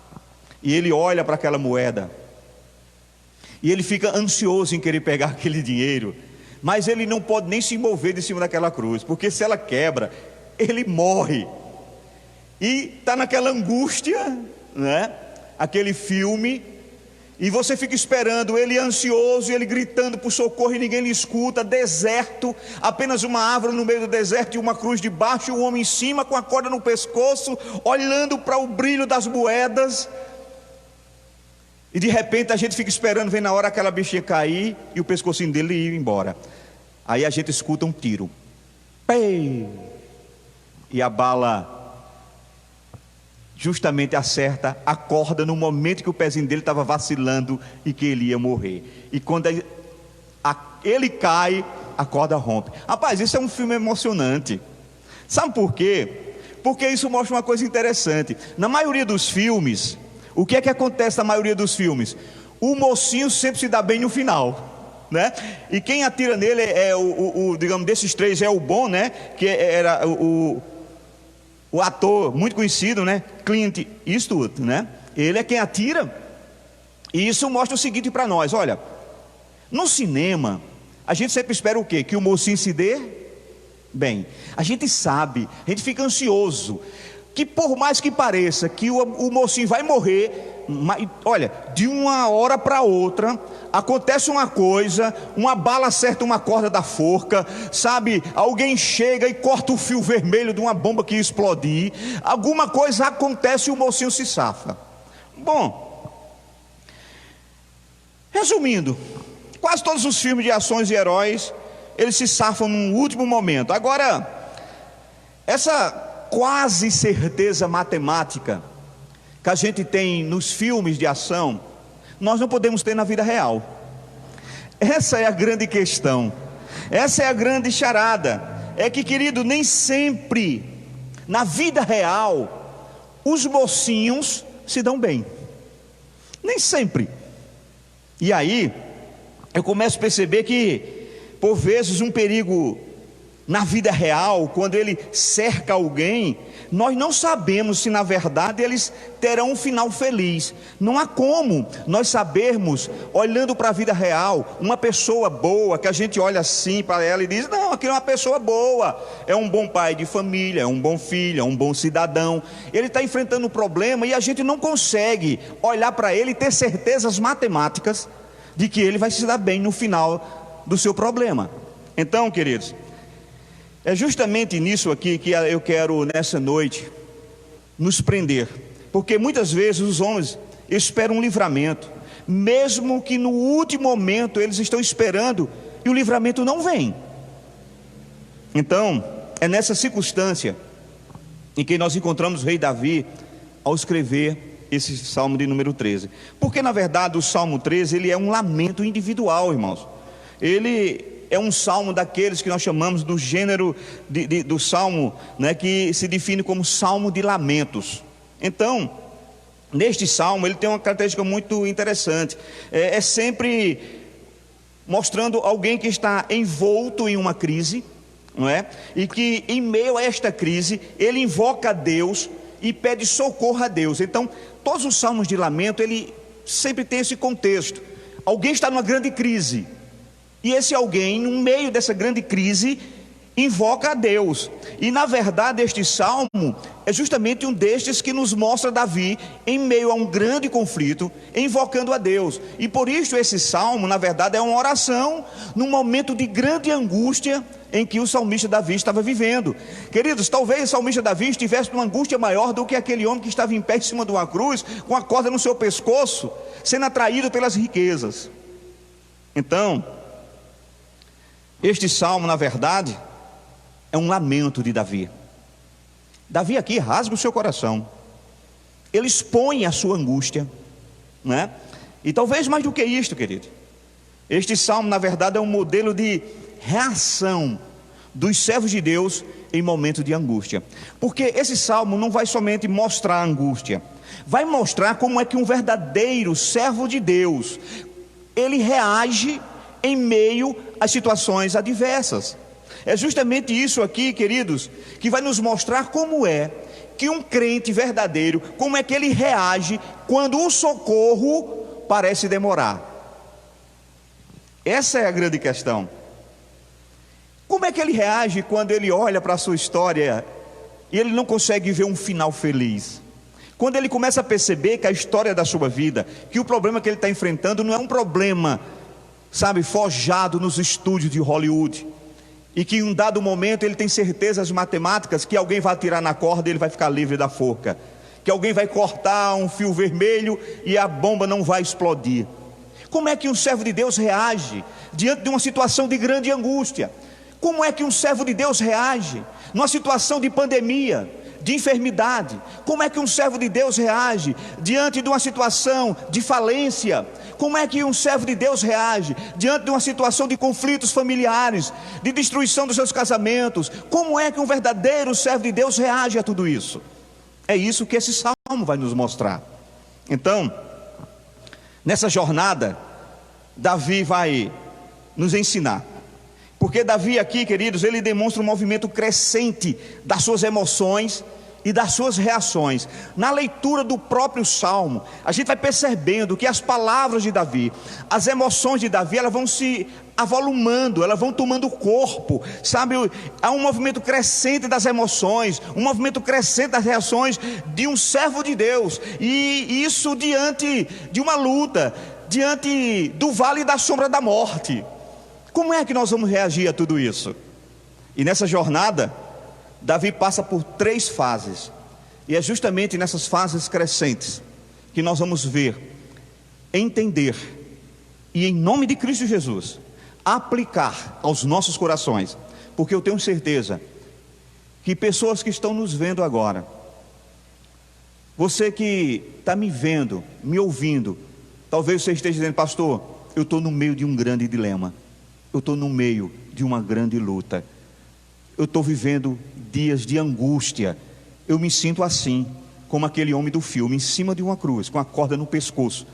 e ele olha para aquela moeda, e ele fica ansioso em querer pegar aquele dinheiro, mas ele não pode nem se mover de cima daquela cruz, porque se ela quebra, ele morre. E está naquela angústia, né? Aquele filme, e você fica esperando, ele ansioso, ele gritando por socorro e ninguém lhe escuta, deserto, apenas uma árvore no meio do deserto e uma cruz debaixo, e um homem em cima com a corda no pescoço, olhando para o brilho das moedas. E de repente a gente fica esperando, vem na hora aquela bichinha cair e o pescocinho dele ir embora. Aí a gente escuta um tiro, Pei! E a bala justamente acerta a corda no momento que o pezinho dele estava vacilando e que ele ia morrer. E quando ele cai, a corda rompe. Rapaz, isso é um filme emocionante. Sabe por quê? Porque isso mostra uma coisa interessante. Na maioria dos filmes, o que é que acontece na maioria dos filmes? O mocinho sempre se dá bem no final, né? E quem atira nele é digamos, desses 3 é o bom, né? Que era o ator muito conhecido, né? Clint Eastwood, né? Ele é quem atira. E isso mostra o seguinte para nós: olha, no cinema a gente sempre espera o quê? Que o mocinho se dê bem. A gente sabe, a gente fica ansioso. que por mais que pareça que o mocinho vai morrer, olha, de uma hora para outra, acontece uma coisa, uma bala acerta uma corda da forca, sabe, alguém chega e corta o fio vermelho de uma bomba que ia explodir, alguma coisa acontece e o mocinho se safa. Bom, resumindo, quase todos os filmes de ações e heróis, eles se safam num último momento. Agora, essa quase certeza matemática que a gente tem nos filmes de ação, nós não podemos ter na vida real. Essa é a grande questão, essa é a grande charada. É que, querido, nem sempre na vida real os mocinhos se dão bem, nem sempre. E aí eu começo a perceber que por vezes um perigo na vida real, quando ele cerca alguém, nós não sabemos se na verdade eles terão um final feliz. Não há como nós sabermos, olhando para a vida real, uma pessoa boa, que a gente olha assim para ela e diz, não, aquilo é uma pessoa boa, é um bom pai de família, é um bom filho, é um bom cidadão. Ele está enfrentando um problema e a gente não consegue olhar para ele e ter certezas matemáticas de que ele vai se dar bem no final do seu problema. Então, queridos, é justamente nisso aqui que eu quero nessa noite nos prender, porque muitas vezes os homens esperam um livramento, mesmo que no último momento eles estão esperando e o livramento não vem. Então, é nessa circunstância em que nós encontramos o rei Davi ao escrever esse Salmo de número 13, porque na verdade o Salmo 13 ele é um lamento individual, irmãos. Ele é um salmo daqueles que nós chamamos do gênero do salmo, né, que se define como salmo de lamentos. Então, neste salmo ele tem uma característica muito interessante, é sempre mostrando alguém que está envolto em uma crise, não é? E que em meio a esta crise ele invoca a Deus e pede socorro a Deus. Então todos os salmos de lamento ele sempre tem esse contexto, alguém está numa grande crise, e esse alguém, no meio dessa grande crise, invoca a Deus. E na verdade este salmo é justamente um destes que nos mostra Davi em meio a um grande conflito, invocando a Deus. E por isso esse salmo, na verdade, é uma oração num momento de grande angústia em que o salmista Davi estava vivendo. Queridos, talvez o salmista Davi estivesse numa angústia maior do que aquele homem que estava em pé em cima de uma cruz, com a corda no seu pescoço, sendo atraído pelas riquezas. Então, este salmo, na verdade, é um lamento de Davi. Davi aqui rasga o seu coração, ele expõe a sua angústia, né? E talvez mais do que isto, querido, este salmo, na verdade, é um modelo de reação dos servos de Deus em momento de angústia. Porque esse salmo não vai somente mostrar a angústia, vai mostrar como é que um verdadeiro servo de Deus, ele reage em meio às situações adversas. É justamente isso aqui, queridos, que vai nos mostrar como é que um crente verdadeiro, como é que ele reage quando o socorro parece demorar. Essa é a grande questão. Como é que ele reage quando ele olha para a sua história e ele não consegue ver um final feliz? Quando ele começa a perceber que a história da sua vida, que o problema que ele está enfrentando não é um problema, sabe, forjado nos estúdios de Hollywood, e que em um dado momento ele tem certezas matemáticas que alguém vai atirar na corda e ele vai ficar livre da forca, que alguém vai cortar um fio vermelho e a bomba não vai explodir. Como é que um servo de Deus reage diante de uma situação de grande angústia? Como é que um servo de Deus reage numa situação de pandemia, de enfermidade? Como é que um servo de Deus reage diante de uma situação de falência? Como é que um servo de Deus reage diante de uma situação de conflitos familiares, de destruição dos seus casamentos? Como é que um verdadeiro servo de Deus reage a tudo isso? É isso que esse salmo vai nos mostrar. Então, nessa jornada, Davi vai nos ensinar. Porque Davi aqui, queridos, ele demonstra um movimento crescente das suas emoções e das suas reações. Na leitura do próprio Salmo, a gente vai percebendo que as palavras de Davi, as emoções de Davi, elas vão se avolumando, elas vão tomando corpo, sabe? Há um movimento crescente das emoções, um movimento crescente das reações de um servo de Deus, e isso diante de uma luta, diante do vale da sombra da morte. Como é que nós vamos reagir a tudo isso? E nessa jornada, Davi passa por 3 fases, e é justamente nessas fases crescentes que nós vamos ver, entender e, em nome de Cristo Jesus, aplicar aos nossos corações, porque eu tenho certeza que pessoas que estão nos vendo agora, você que está me vendo, me ouvindo, talvez você esteja dizendo: pastor, eu estou no meio de um grande dilema, eu estou no meio de uma grande luta, eu estou vivendo dias de angústia, eu me sinto assim, como aquele homem do filme, em cima de uma cruz, com a corda no pescoço,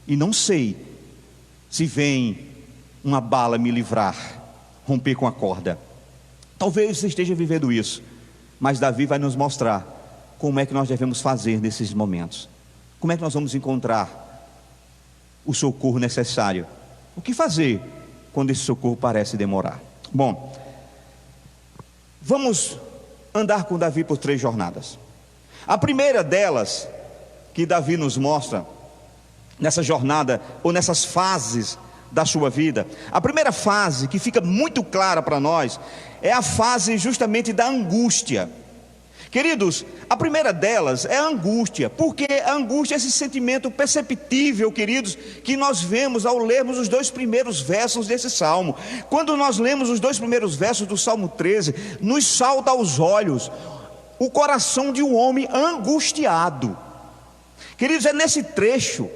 e não sei se vem uma bala me livrar, romper com a corda. Talvez você esteja vivendo isso, mas Davi vai nos mostrar como é que nós devemos fazer nesses momentos, como é que nós vamos encontrar o socorro necessário, o que fazer quando esse socorro parece demorar. Bom, vamos andar com Davi por 3 jornadas. A primeira delas, que Davi nos mostra nessa jornada, ou nessas fases da sua vida, a primeira fase que fica muito clara para nós, é a fase justamente da angústia. Queridos, a primeira delas é a angústia, porque a angústia é esse sentimento perceptível, queridos, que nós vemos ao lermos os 2 primeiros versos desse salmo. Quando nós lemos os 2 primeiros versos do Salmo 13, nos salta aos olhos o coração de um homem angustiado. Queridos, é nesse trecho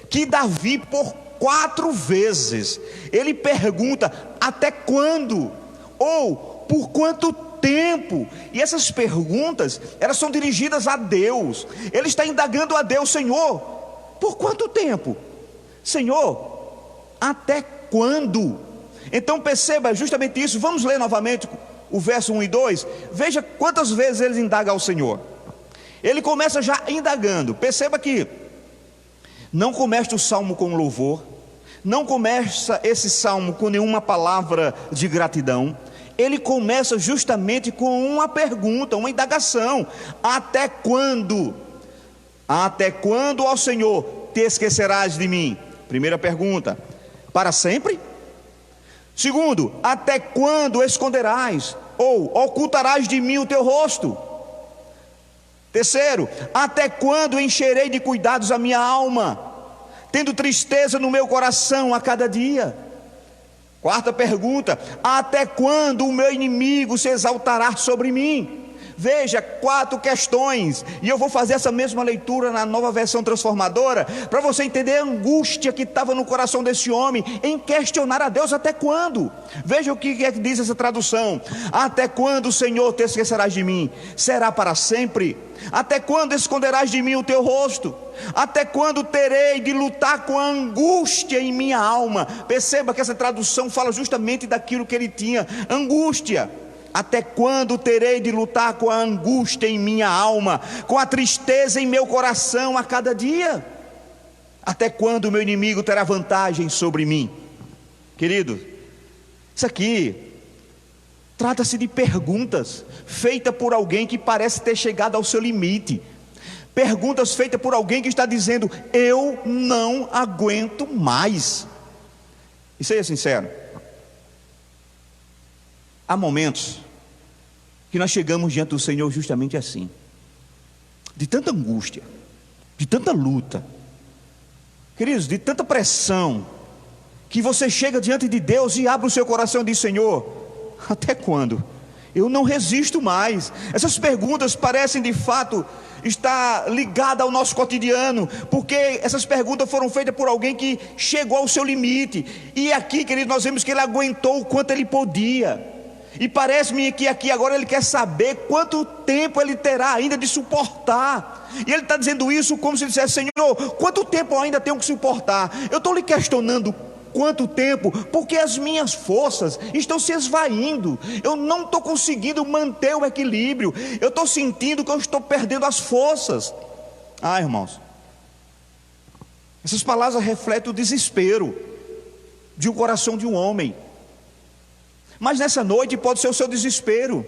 que Davi, por 4 vezes, ele pergunta: até quando? Ou por quanto tempo? E essas perguntas, elas são dirigidas a Deus. Ele está indagando a Deus: Senhor, por quanto tempo? Senhor, até quando? Então perceba justamente isso. Vamos ler novamente o verso 1 e 2. Veja quantas vezes ele indaga ao Senhor. Ele começa já indagando. Perceba que não começa o salmo com louvor, não começa esse salmo com nenhuma palavra de gratidão. Ele começa justamente com uma pergunta, uma indagação: até quando? Até quando, ó Senhor, te esquecerás de mim? Primeira pergunta: para sempre? Segundo: até quando esconderás ou ocultarás de mim o teu rosto? Terceiro: até quando encherei de cuidados a minha alma, tendo tristeza no meu coração a cada dia? Quarta pergunta: até quando o meu inimigo se exaltará sobre mim? Veja, 4 questões, e eu vou fazer essa mesma leitura na Nova Versão Transformadora, para você entender a angústia que estava no coração desse homem, em questionar a Deus até quando. Veja o que é que diz essa tradução: até quando, Senhor, te esquecerás de mim? Será para sempre? Até quando esconderás de mim o teu rosto? Até quando terei de lutar com a angústia em minha alma? Perceba que essa tradução fala justamente daquilo que ele tinha, angústia. Até quando terei de lutar com a angústia em minha alma, com a tristeza em meu coração a cada dia? Até quando o meu inimigo terá vantagem sobre mim? Querido, isso aqui trata-se de perguntas feitas por alguém que parece ter chegado ao seu limite. Perguntas feitas por alguém que está dizendo: eu não aguento mais. E seja sincero, há momentos que nós chegamos diante do Senhor justamente assim, de tanta angústia, de tanta luta, queridos, de tanta pressão, que você chega diante de Deus e abre o seu coração e diz: Senhor, até quando? Eu não resisto mais. Essas perguntas parecem de fato estar ligadas ao nosso cotidiano, porque essas perguntas foram feitas por alguém que chegou ao seu limite. E aqui, querido, nós vemos que ele aguentou o quanto ele podia. E parece-me que aqui agora ele quer saber quanto tempo ele terá ainda de suportar. E ele está dizendo isso como se dissesse: Senhor, quanto tempo eu ainda tenho que suportar? Eu estou lhe questionando Quanto tempo? Porque as minhas forças estão se esvaindo. Eu não estou conseguindo manter o equilíbrio. Eu estou sentindo que eu estou perdendo as forças. Ah, irmãos, essas palavras refletem o desespero de um coração de um homem. Mas nessa noite pode ser o seu desespero.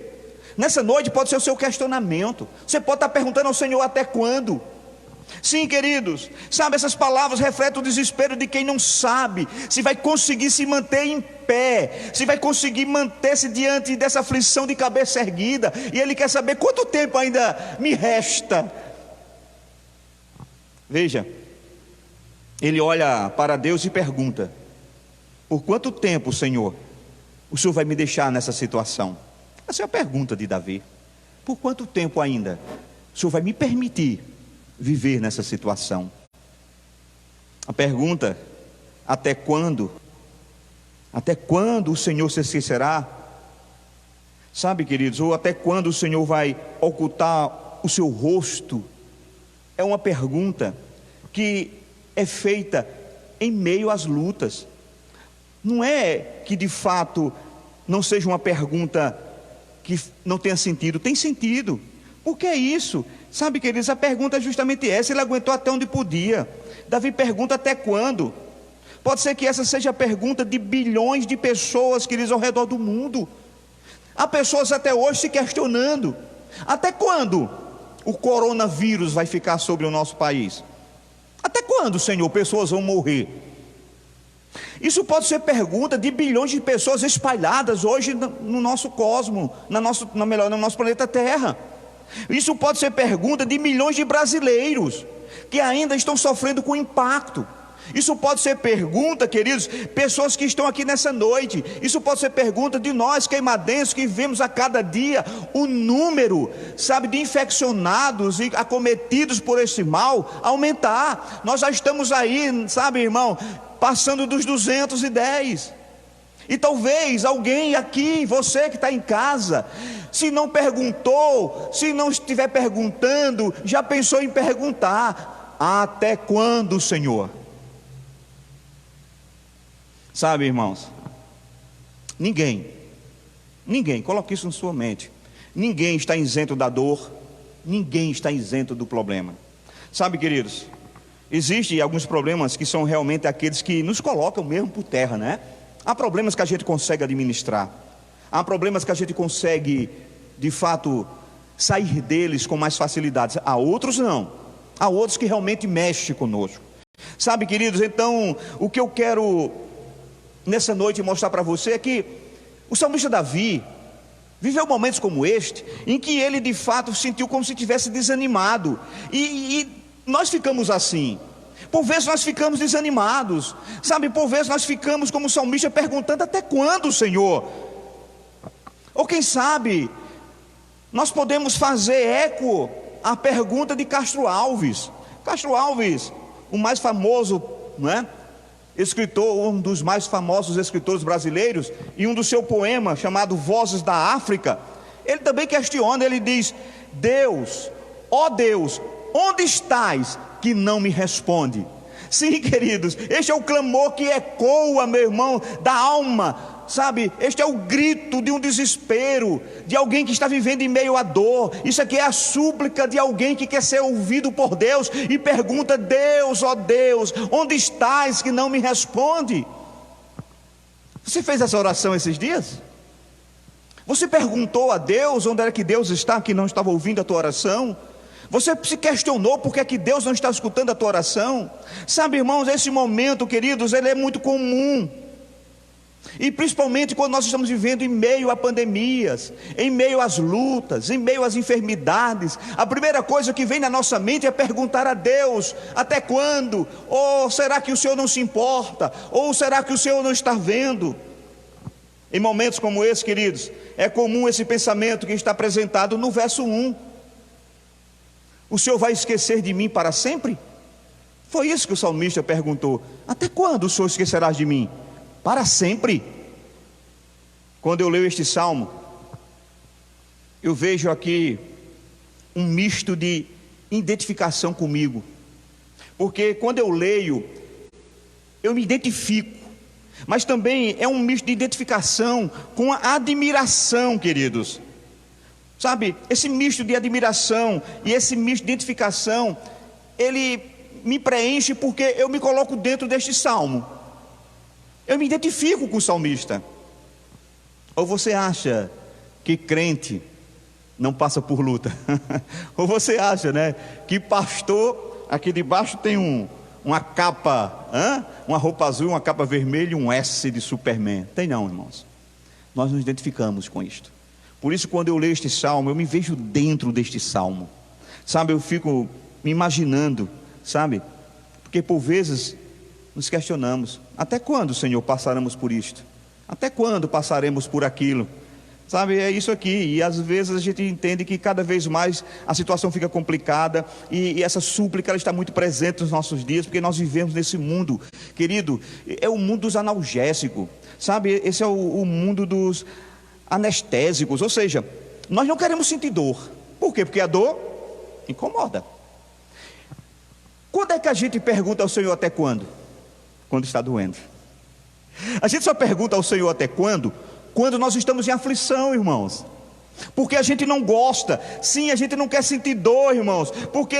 Nessa noite pode ser o seu questionamento. Você pode estar perguntando ao Senhor: até quando? Sim, queridos, sabe, essas palavras refletem o desespero de quem não sabe se vai conseguir se manter em pé, se vai conseguir manter-se diante dessa aflição de cabeça erguida. E ele quer saber quanto tempo ainda me resta. Veja, ele olha para Deus e pergunta: por quanto tempo, Senhor, o Senhor vai me deixar nessa situação? Essa é a pergunta de Davi. Por quanto tempo ainda o Senhor vai me permitir viver nessa situação? A pergunta: até quando? Até quando o Senhor se esquecerá? Sabe, queridos, ou até quando o Senhor vai ocultar o seu rosto? É uma pergunta que é feita em meio às lutas. Não é que de fato não seja uma pergunta que não tenha sentido. Tem sentido. Por que isso? Sabe, queridos, a pergunta é justamente essa. Ele aguentou até onde podia. Davi pergunta: até quando? Pode ser que essa seja a pergunta de bilhões de pessoas, queridos, ao redor do mundo. Há pessoas até hoje se questionando: até quando o coronavírus vai ficar sobre o nosso país? Até quando, Senhor, pessoas vão morrer? Isso pode ser pergunta de bilhões de pessoas espalhadas hoje no nosso cosmo, no nosso planeta Terra. Isso pode ser pergunta de milhões de brasileiros que ainda estão sofrendo com o impacto. Isso pode ser pergunta, queridos, pessoas que estão aqui nessa noite. Isso pode ser pergunta de nós queimadenses, que vemos a cada dia o número, sabe, de infeccionados e acometidos por esse mal aumentar. Nós já estamos aí, sabe, irmão, passando dos 210. E talvez alguém aqui, você que está em casa, se não perguntou, se não estiver perguntando, já pensou em perguntar: até quando, Senhor? Sabe, irmãos, ninguém, coloque isso na sua mente, ninguém está isento da dor, ninguém está isento do problema. Sabe, queridos, existem alguns problemas que são realmente aqueles que nos colocam mesmo por terra, né? Há problemas que a gente consegue administrar, há problemas que a gente consegue, de fato, sair deles com mais facilidade. Há outros não, há outros que realmente mexem conosco. Sabe, queridos, então, o que eu quero nessa noite mostrar para você é que o salmista Davi viveu momentos como este, em que ele de fato sentiu como se tivesse desanimado, e nós ficamos assim. Por vezes nós ficamos desanimados, sabe, por vezes nós ficamos como o salmista perguntando: até quando, Senhor? Ou quem sabe nós podemos fazer eco à pergunta de Castro Alves. Castro Alves, o mais famoso, não é? Escritor, um dos mais famosos escritores brasileiros, e um do seu poema chamado Vozes da África, ele também questiona, ele diz: Deus, ó Deus, onde estás que não me responde? Sim, queridos, este é o clamor que ecoa, meu irmão, da alma, sabe? Este é o grito de um desespero, de alguém que está vivendo em meio à dor. Isso aqui é a súplica de alguém que quer ser ouvido por Deus e pergunta: Deus, ó Deus, onde estás que não me responde? Você fez essa oração esses dias? Você perguntou a Deus onde era que Deus está, que não estava ouvindo a tua oração? Você se questionou por que é que Deus não está escutando a tua oração? Sabe, irmãos, esse momento, queridos, ele é muito comum. E principalmente quando nós estamos vivendo em meio a pandemias, em meio às lutas, em meio às enfermidades, a primeira coisa que vem na nossa mente é perguntar a Deus: até quando? Ou será que o Senhor não se importa? Ou será que o Senhor não está vendo? Em momentos como esse, queridos, é comum esse pensamento que está apresentado no verso 1. O Senhor vai esquecer de mim para sempre? Foi isso que o salmista perguntou: até quando o Senhor esquecerás de mim? Para sempre. Quando eu leio este salmo, eu vejo aqui um misto de identificação comigo, porque quando eu leio, eu me identifico mas também é um misto de identificação com a admiração, queridos. Sabe, esse misto de admiração e esse misto de identificação, ele me preenche porque eu me coloco dentro deste salmo. Eu me identifico com o salmista. Ou você acha que crente não passa por luta? Ou você acha, né, que pastor aqui debaixo tem uma capa, uma roupa azul, uma capa vermelha e um S de Superman? Tem não, irmãos. Nós nos identificamos com isto. Por isso, quando eu leio este salmo, eu me vejo dentro deste salmo. Sabe, eu fico me imaginando, sabe? Porque por vezes nos questionamos: até quando, Senhor, passaremos por isto? Até quando passaremos por aquilo? Sabe, é isso aqui. E às vezes a gente entende que cada vez mais a situação fica complicada, e essa súplica ela está muito presente nos nossos dias, porque nós vivemos nesse mundo, querido, é o mundo dos analgésicos, sabe? Esse é o mundo dos anestésicos. Ou seja, nós não queremos sentir dor. Por quê? Porque a dor incomoda. Quando é que a gente pergunta ao Senhor até quando? Quando está doendo. A gente só pergunta ao Senhor até quando nós estamos em aflição, irmãos. Porque a gente não gosta. Sim, a gente não quer sentir dor, irmãos. Porque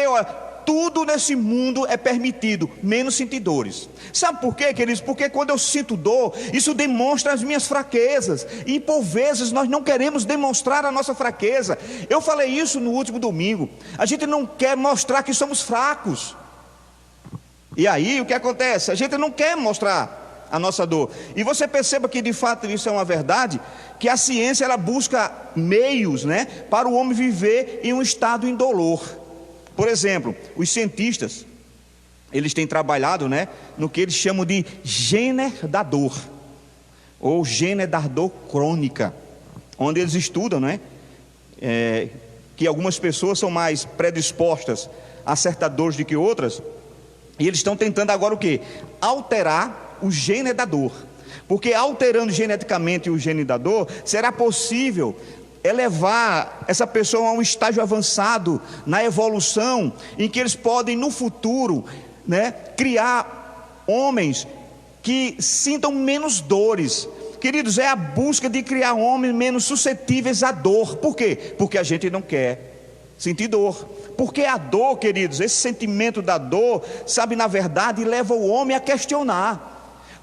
tudo nesse mundo é permitido, menos sentir dores. Sabe por quê, queridos? Porque quando eu sinto dor, isso demonstra as minhas fraquezas. E por vezes nós não queremos demonstrar a nossa fraqueza. Eu falei isso no último domingo. A gente não quer mostrar que somos fracos. E aí o que acontece? A gente não quer mostrar a nossa dor. E você perceba que de fato isso é uma verdade, que a ciência ela busca meios, né, para o homem viver em um estado indolor. Por exemplo, os cientistas, eles têm trabalhado, né, no que eles chamam de gênero da dor, ou gênero da dor crônica, onde eles estudam, né, que algumas pessoas são mais predispostas a certas dores do que outras. E eles estão tentando agora o quê? Alterar o gene da dor. Porque alterando geneticamente o gene da dor, será possível elevar essa pessoa a um estágio avançado na evolução, em que eles podem no futuro, né, criar homens que sintam menos dores. Queridos, é a busca de criar homens menos suscetíveis à dor. Por quê? Porque a gente não quer sentir dor. Porque a dor, queridos, esse sentimento da dor, sabe, na verdade, leva o homem a questionar.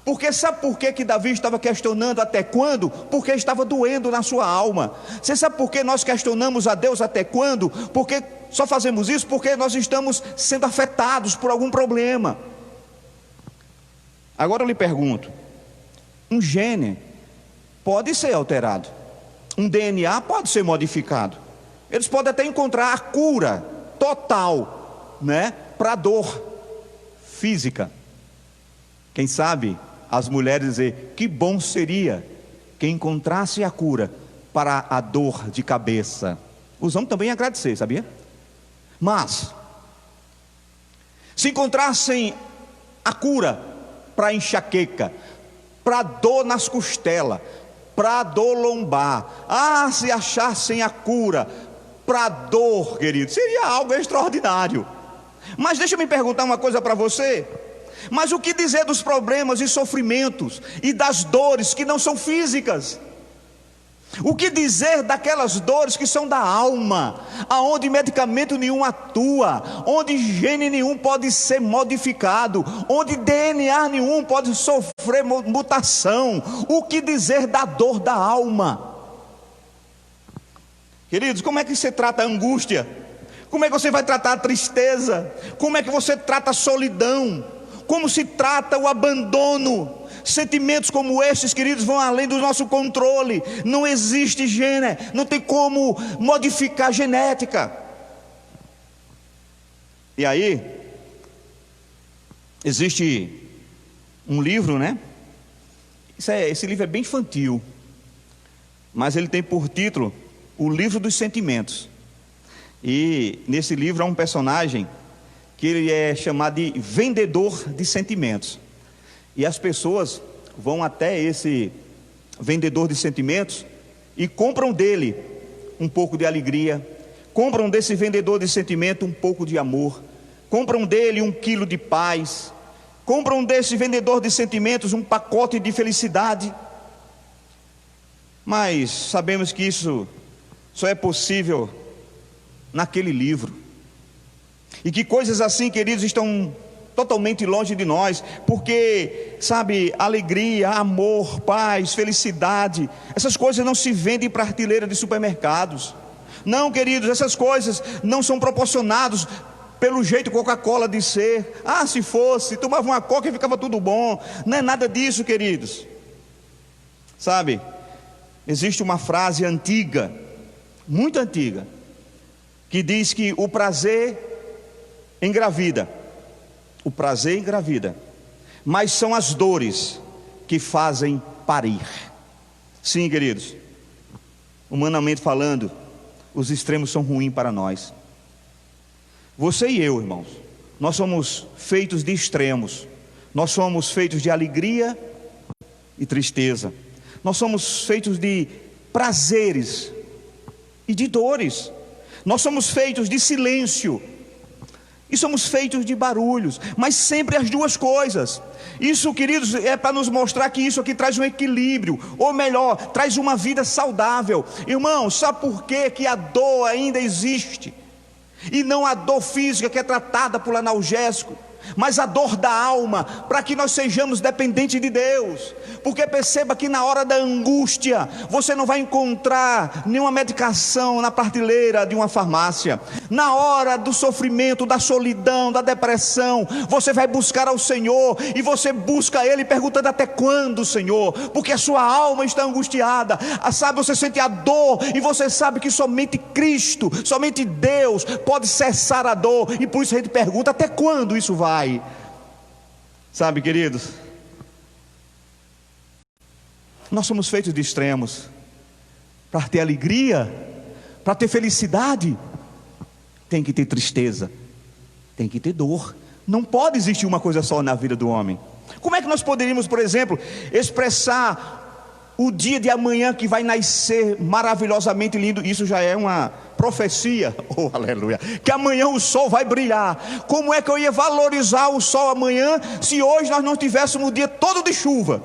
Porque sabe por que Davi estava questionando até quando? Porque estava doendo na sua alma. Você sabe por que nós questionamos a Deus até quando? Porque só fazemos isso porque nós estamos sendo afetados por algum problema. Agora eu lhe pergunto: um gene pode ser alterado, um DNA pode ser modificado, eles podem até encontrar a cura total, né, para a dor física. Quem sabe as mulheres dizer: que bom seria que encontrasse a cura para a dor de cabeça. Os homens também agradecer, sabia? Mas se encontrassem a cura para a enxaqueca, para a dor nas costelas, para a dor lombar, se achassem a cura para a dor, querido, seria algo extraordinário. Mas deixa eu me perguntar uma coisa para você: mas o que dizer dos problemas e sofrimentos e das dores que não são físicas? O que dizer daquelas dores que são da alma, aonde medicamento nenhum atua, onde gene nenhum pode ser modificado, onde DNA nenhum pode sofrer mutação? O que dizer da dor da alma? Queridos, como é que você trata a angústia? Como é que você vai tratar a tristeza? Como é que você trata a solidão? Como se trata o abandono? Sentimentos como estes, queridos, vão além do nosso controle. Não existe gene, não tem como modificar a genética. E aí, existe um livro, né? Esse livro é bem infantil, mas ele tem por título O Livro dos Sentimentos. E nesse livro há um personagem que ele é chamado de vendedor de sentimentos. E as pessoas vão até esse vendedor de sentimentos e compram dele um pouco de alegria, compram desse vendedor de sentimento um pouco de amor, compram dele 1 quilo de paz, compram desse vendedor de sentimentos um pacote de felicidade, mas sabemos que isso só é possível naquele livro, e que coisas assim, queridos, estão totalmente longe de nós, porque, sabe, alegria, amor, paz, felicidade, essas coisas não se vendem em prateleira de supermercados. Não, queridos, essas coisas não são proporcionadas pelo jeito Coca-Cola de ser. Ah, se fosse, tomava uma coca e ficava tudo bom. Não é nada disso, queridos. Sabe, existe uma frase antiga, muito antiga, que diz que o prazer engravida. O prazer engravida, mas são as dores que fazem parir. Sim, queridos, humanamente falando, os extremos são ruins para nós. Você e eu, irmãos, nós somos feitos de extremos. Nós somos feitos de alegria e tristeza. Nós somos feitos de prazeres e de dores. Nós somos feitos de silêncio e somos feitos de barulhos, mas sempre as duas coisas. Isso, queridos, é para nos mostrar que isso aqui traz um equilíbrio, ou melhor, traz uma vida saudável. Irmão, sabe por quê que a dor ainda existe? E não a dor física que é tratada por analgésico, mas a dor da alma, para que nós sejamos dependentes de Deus. Porque perceba que na hora da angústia, você não vai encontrar nenhuma medicação na prateleira de uma farmácia. Na hora do sofrimento, da solidão, da depressão, você vai buscar ao Senhor, e você busca Ele perguntando: até quando, Senhor? Porque a sua alma está angustiada. Sabe, você sente a dor, e você sabe que somente Cristo, somente Deus pode cessar a dor, e por isso a gente pergunta: até quando isso vai? Sabe, queridos, nós somos feitos de extremos. Para ter alegria, para ter felicidade, tem que ter tristeza, tem que ter dor. Não pode existir uma coisa só na vida do homem. Como é que nós poderíamos, por exemplo, expressar o dia de amanhã que vai nascer maravilhosamente lindo? Isso já é uma profecia, oh aleluia, que amanhã o sol vai brilhar. Como é que eu ia valorizar o sol amanhã, se hoje nós não tivéssemos o dia todo de chuva?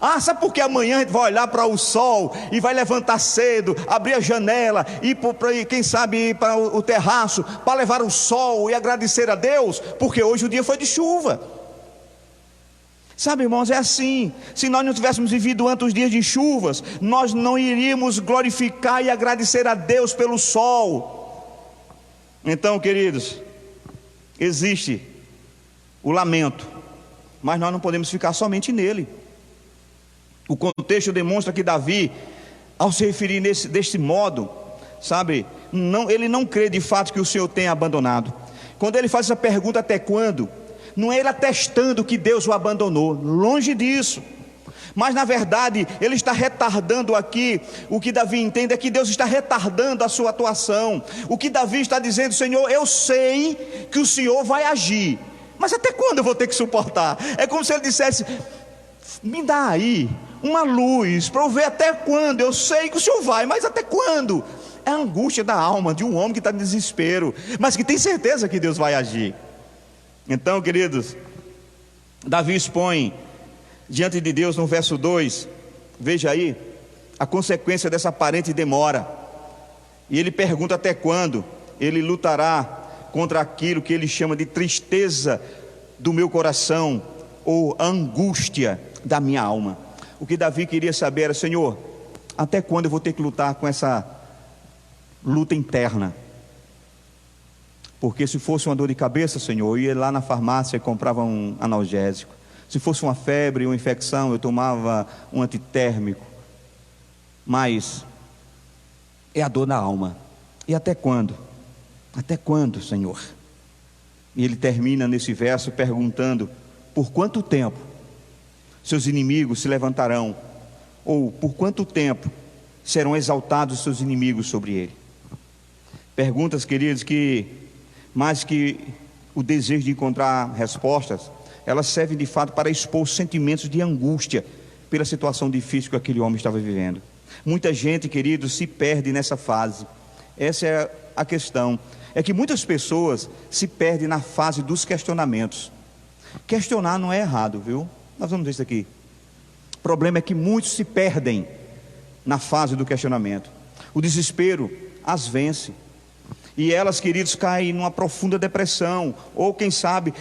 Ah, sabe por que amanhã a gente vai olhar para o sol e vai levantar cedo, abrir a janela, quem sabe ir para o terraço, para levar o sol e agradecer a Deus? Porque hoje o dia foi de chuva. Sabe, irmãos, é assim. Se nós não tivéssemos vivido antes os dias de chuvas, nós não iríamos glorificar e agradecer a Deus pelo sol. Então, queridos, existe o lamento, mas nós não podemos ficar somente nele. O contexto demonstra que Davi, ao se referir deste modo, sabe, ele não crê de fato que o Senhor tenha abandonado. Quando ele faz essa pergunta, até quando? Não é ele atestando que Deus o abandonou, longe disso. Mas na verdade, ele está retardando aqui. O que Davi entende é que Deus está retardando a sua atuação. O que Davi está dizendo: Senhor, eu sei que o Senhor vai agir, mas até quando eu vou ter que suportar? É como se ele dissesse: me dá aí uma luz para eu ver até quando. Eu sei que o Senhor vai, mas até quando? É a angústia da alma de um homem que está em desespero, mas que tem certeza que Deus vai agir. Então, queridos, Davi expõe diante de Deus no verso 2, veja aí, a consequência dessa aparente demora. E ele pergunta até quando ele lutará contra aquilo que ele chama de tristeza do meu coração, ou angústia da minha alma. O que Davi queria saber era: Senhor, até quando eu vou ter que lutar com essa luta interna? Porque se fosse uma dor de cabeça, Senhor, eu ia lá na farmácia e comprava um analgésico. Se fosse uma febre, uma infecção, eu tomava um antitérmico. Mas é a dor na alma. E até quando? Até quando, Senhor? E ele termina nesse verso perguntando: por quanto tempo seus inimigos se levantarão? Ou por quanto tempo serão exaltados seus inimigos sobre ele? Perguntas, queridos, que mais que o desejo de encontrar respostas, elas servem de fato para expor sentimentos de angústia pela situação difícil que aquele homem estava vivendo. Muita gente, queridos, se perde nessa fase. Essa é a questão. É que muitas pessoas se perdem na fase dos questionamentos. Questionar não é errado, viu? Nós vamos ver isso aqui. O problema é que muitos se perdem na fase do questionamento. O desespero as vence. E elas, queridos, caem numa profunda depressão. Ou quem sabe,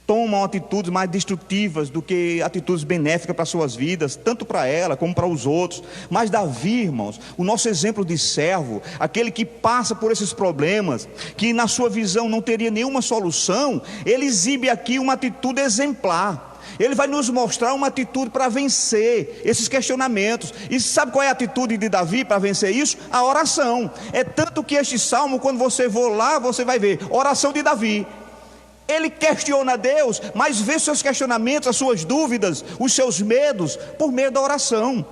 tomam atitudes mais destrutivas do que atitudes benéficas para suas vidas, tanto para ela como para os outros. Mas Davi, irmãos, o nosso exemplo de servo, aquele que passa por esses problemas, que na sua visão não teria nenhuma solução, ele exibe aqui uma atitude exemplar. Ele vai nos mostrar uma atitude para vencer esses questionamentos. E sabe qual é a atitude de Davi para vencer isso? A oração. É tanto que este salmo, quando você for lá, você vai ver, oração de Davi. Ele questiona Deus, mas vê seus questionamentos, as suas dúvidas, os seus medos, por meio da oração.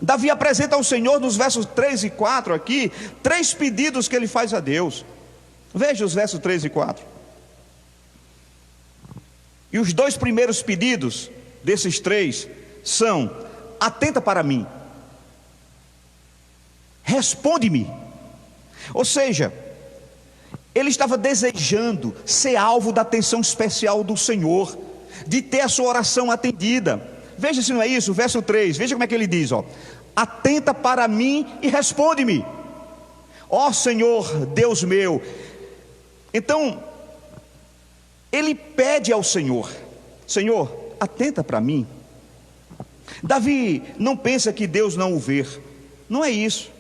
Davi apresenta ao Senhor, nos versos 3 e 4 aqui, 3 pedidos que ele faz a Deus. Veja os versos 3 e 4. E os 2 primeiros pedidos desses 3 são: atenta para mim, responde-me. Ou seja, ele estava desejando ser alvo da atenção especial do Senhor, de ter a sua oração atendida. Veja se não é isso, verso 3, veja como é que ele diz, ó: atenta para mim e responde-me, ó Senhor Deus meu. Então, ele pede ao Senhor: Senhor, atenta para mim. Davi não pensa que Deus não o vê, não é isso,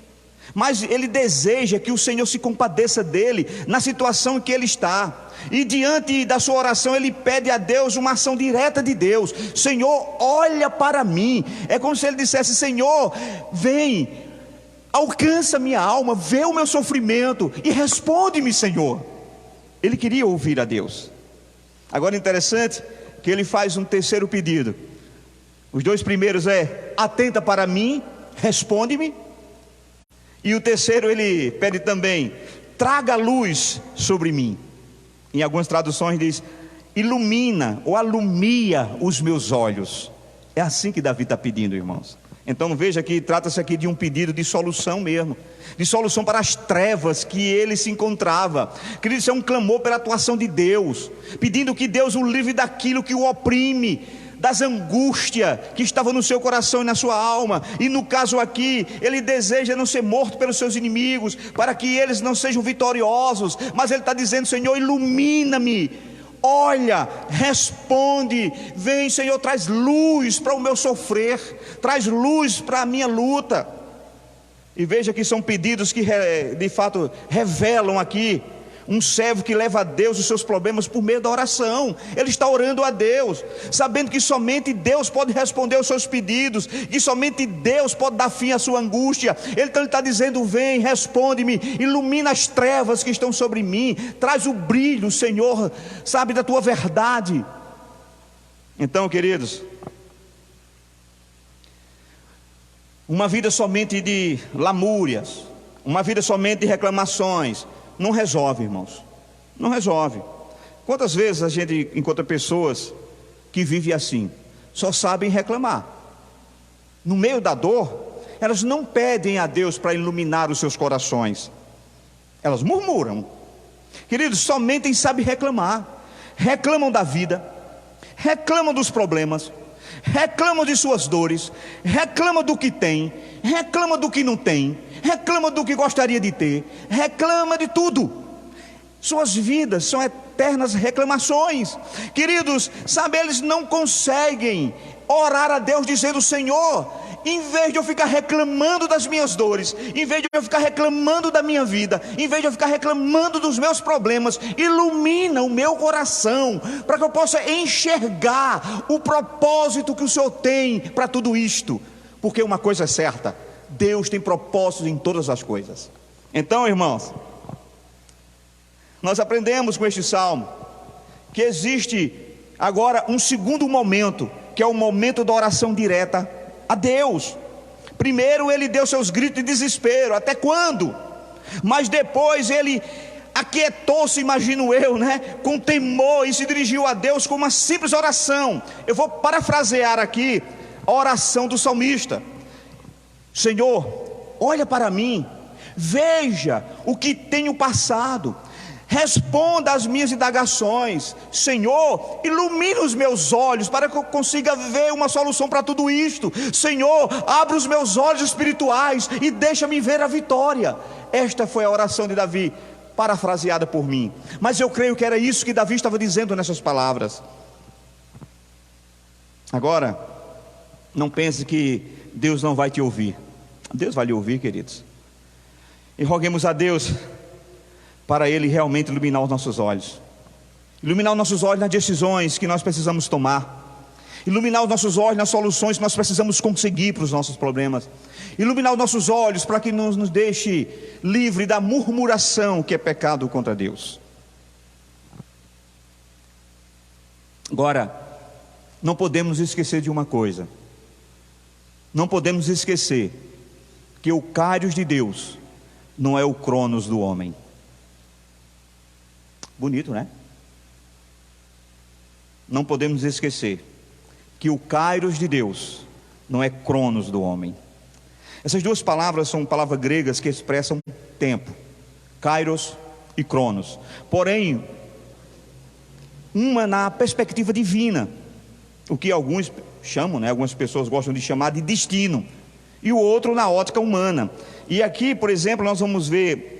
mas ele deseja que o Senhor se compadeça dele na situação em que ele está. E diante da sua oração ele pede a Deus uma ação direta de Deus: Senhor, olha para mim. É como se ele dissesse: Senhor, vem, alcança minha alma, vê o meu sofrimento e responde-me, Senhor. Ele queria ouvir a Deus. Agora, interessante que ele faz um terceiro pedido. Os 2 primeiros é: atenta para mim, responde-me. E o terceiro ele pede também: traga luz sobre mim. Em algumas traduções diz: ilumina ou alumia os meus olhos. É assim que Davi está pedindo, irmãos. Então veja que trata-se aqui de um pedido de solução mesmo, de solução para as trevas que ele se encontrava. Querido, isso é um clamor pela atuação de Deus, pedindo que Deus o livre daquilo que o oprime, das angústias que estavam no seu coração e na sua alma. E no caso aqui, ele deseja não ser morto pelos seus inimigos, para que eles não sejam vitoriosos, mas ele está dizendo: Senhor, ilumina-me, olha, responde, vem, Senhor, traz luz para o meu sofrer, traz luz para a minha luta. E veja que são pedidos que de fato revelam aqui um servo que leva a Deus os seus problemas por meio da oração. Ele está orando a Deus, sabendo que somente Deus pode responder aos seus pedidos, que somente Deus pode dar fim à sua angústia. Então ele está dizendo: vem, responde-me, ilumina as trevas que estão sobre mim, traz o brilho, Senhor, sabe, da tua verdade. Então, queridos, uma vida somente de lamúrias, uma vida somente de reclamações, não resolve, irmãos, não resolve. Quantas vezes a gente encontra pessoas que vivem assim, só sabem reclamar. No meio da dor, elas não pedem a Deus para iluminar os seus corações, elas murmuram. Queridos, somente sabem reclamar. Reclamam da vida, reclamam dos problemas, reclamam de suas dores, reclamam do que tem, reclamam do que não tem, reclama do que gostaria de ter, reclama de tudo. Suas vidas são eternas reclamações. Queridos, sabe, eles não conseguem orar a Deus dizendo: Senhor, em vez de eu ficar reclamando das minhas dores, em vez de eu ficar reclamando da minha vida, em vez de eu ficar reclamando dos meus problemas, ilumina o meu coração, para que eu possa enxergar o propósito que o Senhor tem para tudo isto. Porque uma coisa é certa: Deus tem propósitos em todas as coisas. Então, irmãos, nós aprendemos com este salmo que existe agora um segundo momento, que é o momento da oração direta a Deus. Primeiro ele deu seus gritos de desespero: até quando? Mas depois ele aquietou-se, imagino eu, com temor, e se dirigiu a Deus com uma simples oração. Eu vou parafrasear aqui a oração do salmista: Senhor, olha para mim, veja o que tenho passado, responda às minhas indagações. Senhor, ilumina os meus olhos para que eu consiga ver uma solução para tudo isto. Senhor, abre os meus olhos espirituais e deixa-me ver a vitória. Esta foi a oração de Davi, parafraseada por mim, mas eu creio que era isso que Davi estava dizendo nessas palavras. Agora, não pense que Deus não vai te ouvir. Deus vai lhe ouvir, queridos, e roguemos a Deus para Ele realmente iluminar os nossos olhos, iluminar os nossos olhos nas decisões que nós precisamos tomar, iluminar os nossos olhos nas soluções que nós precisamos conseguir para os nossos problemas, iluminar os nossos olhos para que nos deixe livre da murmuração que é pecado contra Deus. Agora, não podemos esquecer de uma coisa, não podemos esquecer que o Kairos de Deus não é o Cronos do homem. Bonito, né? Não podemos esquecer que o Kairos de Deus não é Cronos do homem. Essas duas palavras são palavras gregas que expressam tempo, Kairos e Cronos. Porém, uma na perspectiva divina, o que alguns chamam, né, algumas pessoas gostam de chamar de destino, e o outro na ótica humana. E aqui, por exemplo, nós vamos ver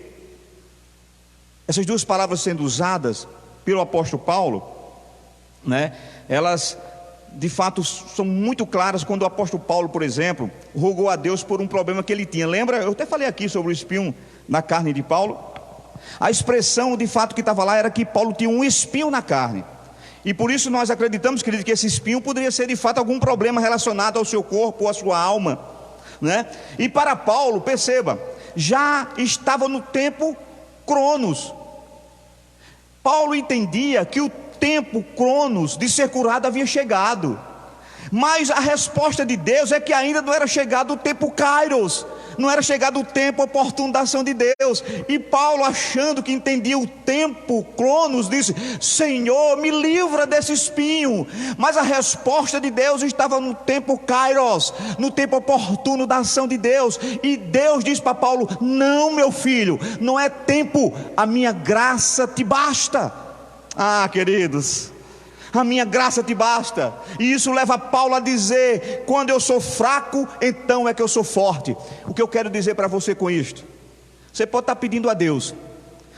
essas duas palavras sendo usadas pelo apóstolo Paulo, né? Elas de fato são muito claras quando o apóstolo Paulo, por exemplo, rogou a Deus por um problema que ele tinha. Lembra? Eu até falei aqui sobre o espinho na carne de Paulo. A expressão de fato que estava lá era que Paulo tinha um espinho na carne, e por isso nós acreditamos, querido, que esse espinho poderia ser de fato algum problema relacionado ao seu corpo ou à sua alma, né? E para Paulo, perceba, já estava no tempo Cronos. Paulo entendia que o tempo Cronos de ser curado havia chegado, mas a resposta de Deus é que ainda não era chegado o tempo Kairos, não era chegado o tempo oportuno da ação de Deus. E Paulo, achando que entendia o tempo Cronos, disse: Senhor, me livra desse espinho. Mas a resposta de Deus estava no tempo Kairos, no tempo oportuno da ação de Deus. E Deus diz para Paulo: não, meu filho, não é tempo, a minha graça te basta. Ah, queridos, a minha graça te basta. E isso leva Paulo a dizer: quando eu sou fraco, então é que eu sou forte. O que eu quero dizer para você com isto? Você pode estar pedindo a Deus,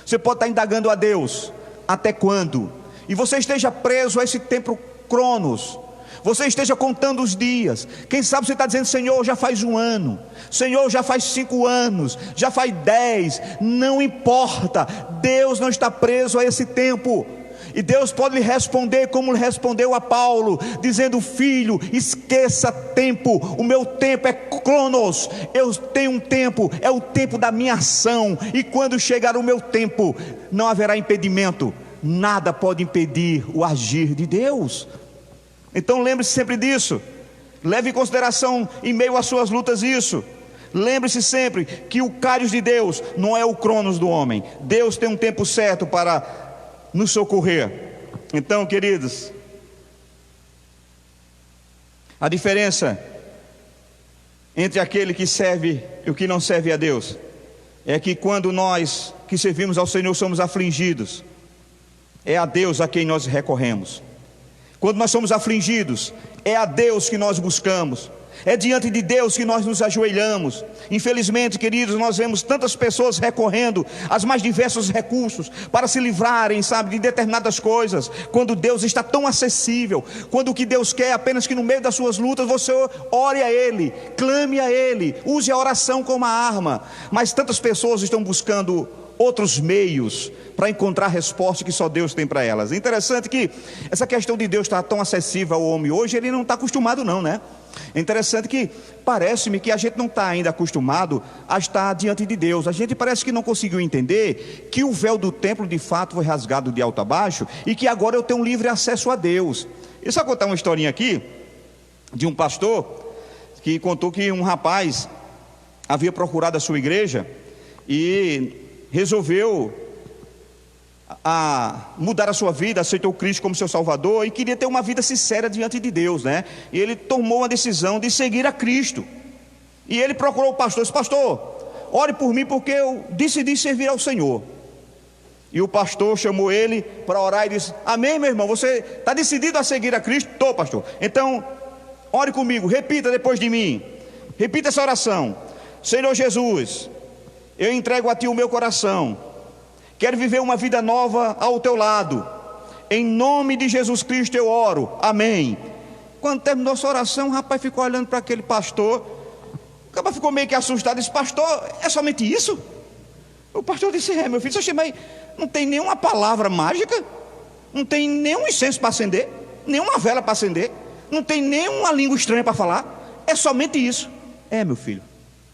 você pode estar indagando a Deus, até quando? E você esteja preso a esse tempo Cronos, você esteja contando os dias. Quem sabe você está dizendo: Senhor, já faz 1 ano, Senhor, já faz 5 anos, já faz 10. Não importa, Deus não está preso a esse tempo. E Deus pode lhe responder como lhe respondeu a Paulo, dizendo: filho, esqueça tempo, o meu tempo é Cronos, eu tenho um tempo, é o tempo da minha ação, e quando chegar o meu tempo, não haverá impedimento, nada pode impedir o agir de Deus. Então lembre-se sempre disso, leve em consideração em meio às suas lutas isso. Lembre-se sempre que o Kairos de Deus não é o Cronos do homem. Deus tem um tempo certo para nos socorrer. Então, queridos, a diferença entre aquele que serve e o que não serve a Deus é que quando nós que servimos ao Senhor somos afligidos, é a Deus a quem nós recorremos. Quando nós somos afligidos, é a Deus que nós buscamos, é diante de Deus que nós nos ajoelhamos. Infelizmente, queridos, nós vemos tantas pessoas recorrendo aos mais diversos recursos para se livrarem, sabe, de determinadas coisas, quando Deus está tão acessível, quando o que Deus quer é apenas que no meio das suas lutas você ore a Ele, clame a Ele, use a oração como a arma. Mas tantas pessoas estão buscando outros meios para encontrar a resposta que só Deus tem para elas. É interessante que essa questão de Deus estar tão acessível ao homem hoje, ele não está acostumado não, né? É interessante que parece-me que a gente não está ainda acostumado a estar diante de Deus. A gente parece que não conseguiu entender que o véu do templo de fato foi rasgado de alto a baixo e que agora eu tenho um livre acesso a Deus. Eu só contar uma historinha aqui de um pastor que contou que um rapaz havia procurado a sua igreja e resolveu mudar a sua vida, aceitou Cristo como seu Salvador e queria ter uma vida sincera diante de Deus, né? E ele tomou a decisão de seguir a Cristo. E ele procurou o pastor, disse: pastor, ore por mim porque eu decidi servir ao Senhor. E o pastor chamou ele para orar e disse: amém, meu irmão, você está decidido a seguir a Cristo? Estou, pastor. Então, ore comigo, repita depois de mim. Repita essa oração: Senhor Jesus, eu entrego a Ti o meu coração. Quero viver uma vida nova ao Teu lado. Em nome de Jesus Cristo eu oro. Amém. Quando terminou essa oração, o rapaz ficou olhando para aquele pastor. O cara ficou meio que assustado. Disse: pastor, é somente isso? O pastor disse: meu filho, você chama aí. Não tem nenhuma palavra mágica, não tem nenhum incenso para acender, nenhuma vela para acender, não tem nenhuma língua estranha para falar. É somente isso. Meu filho,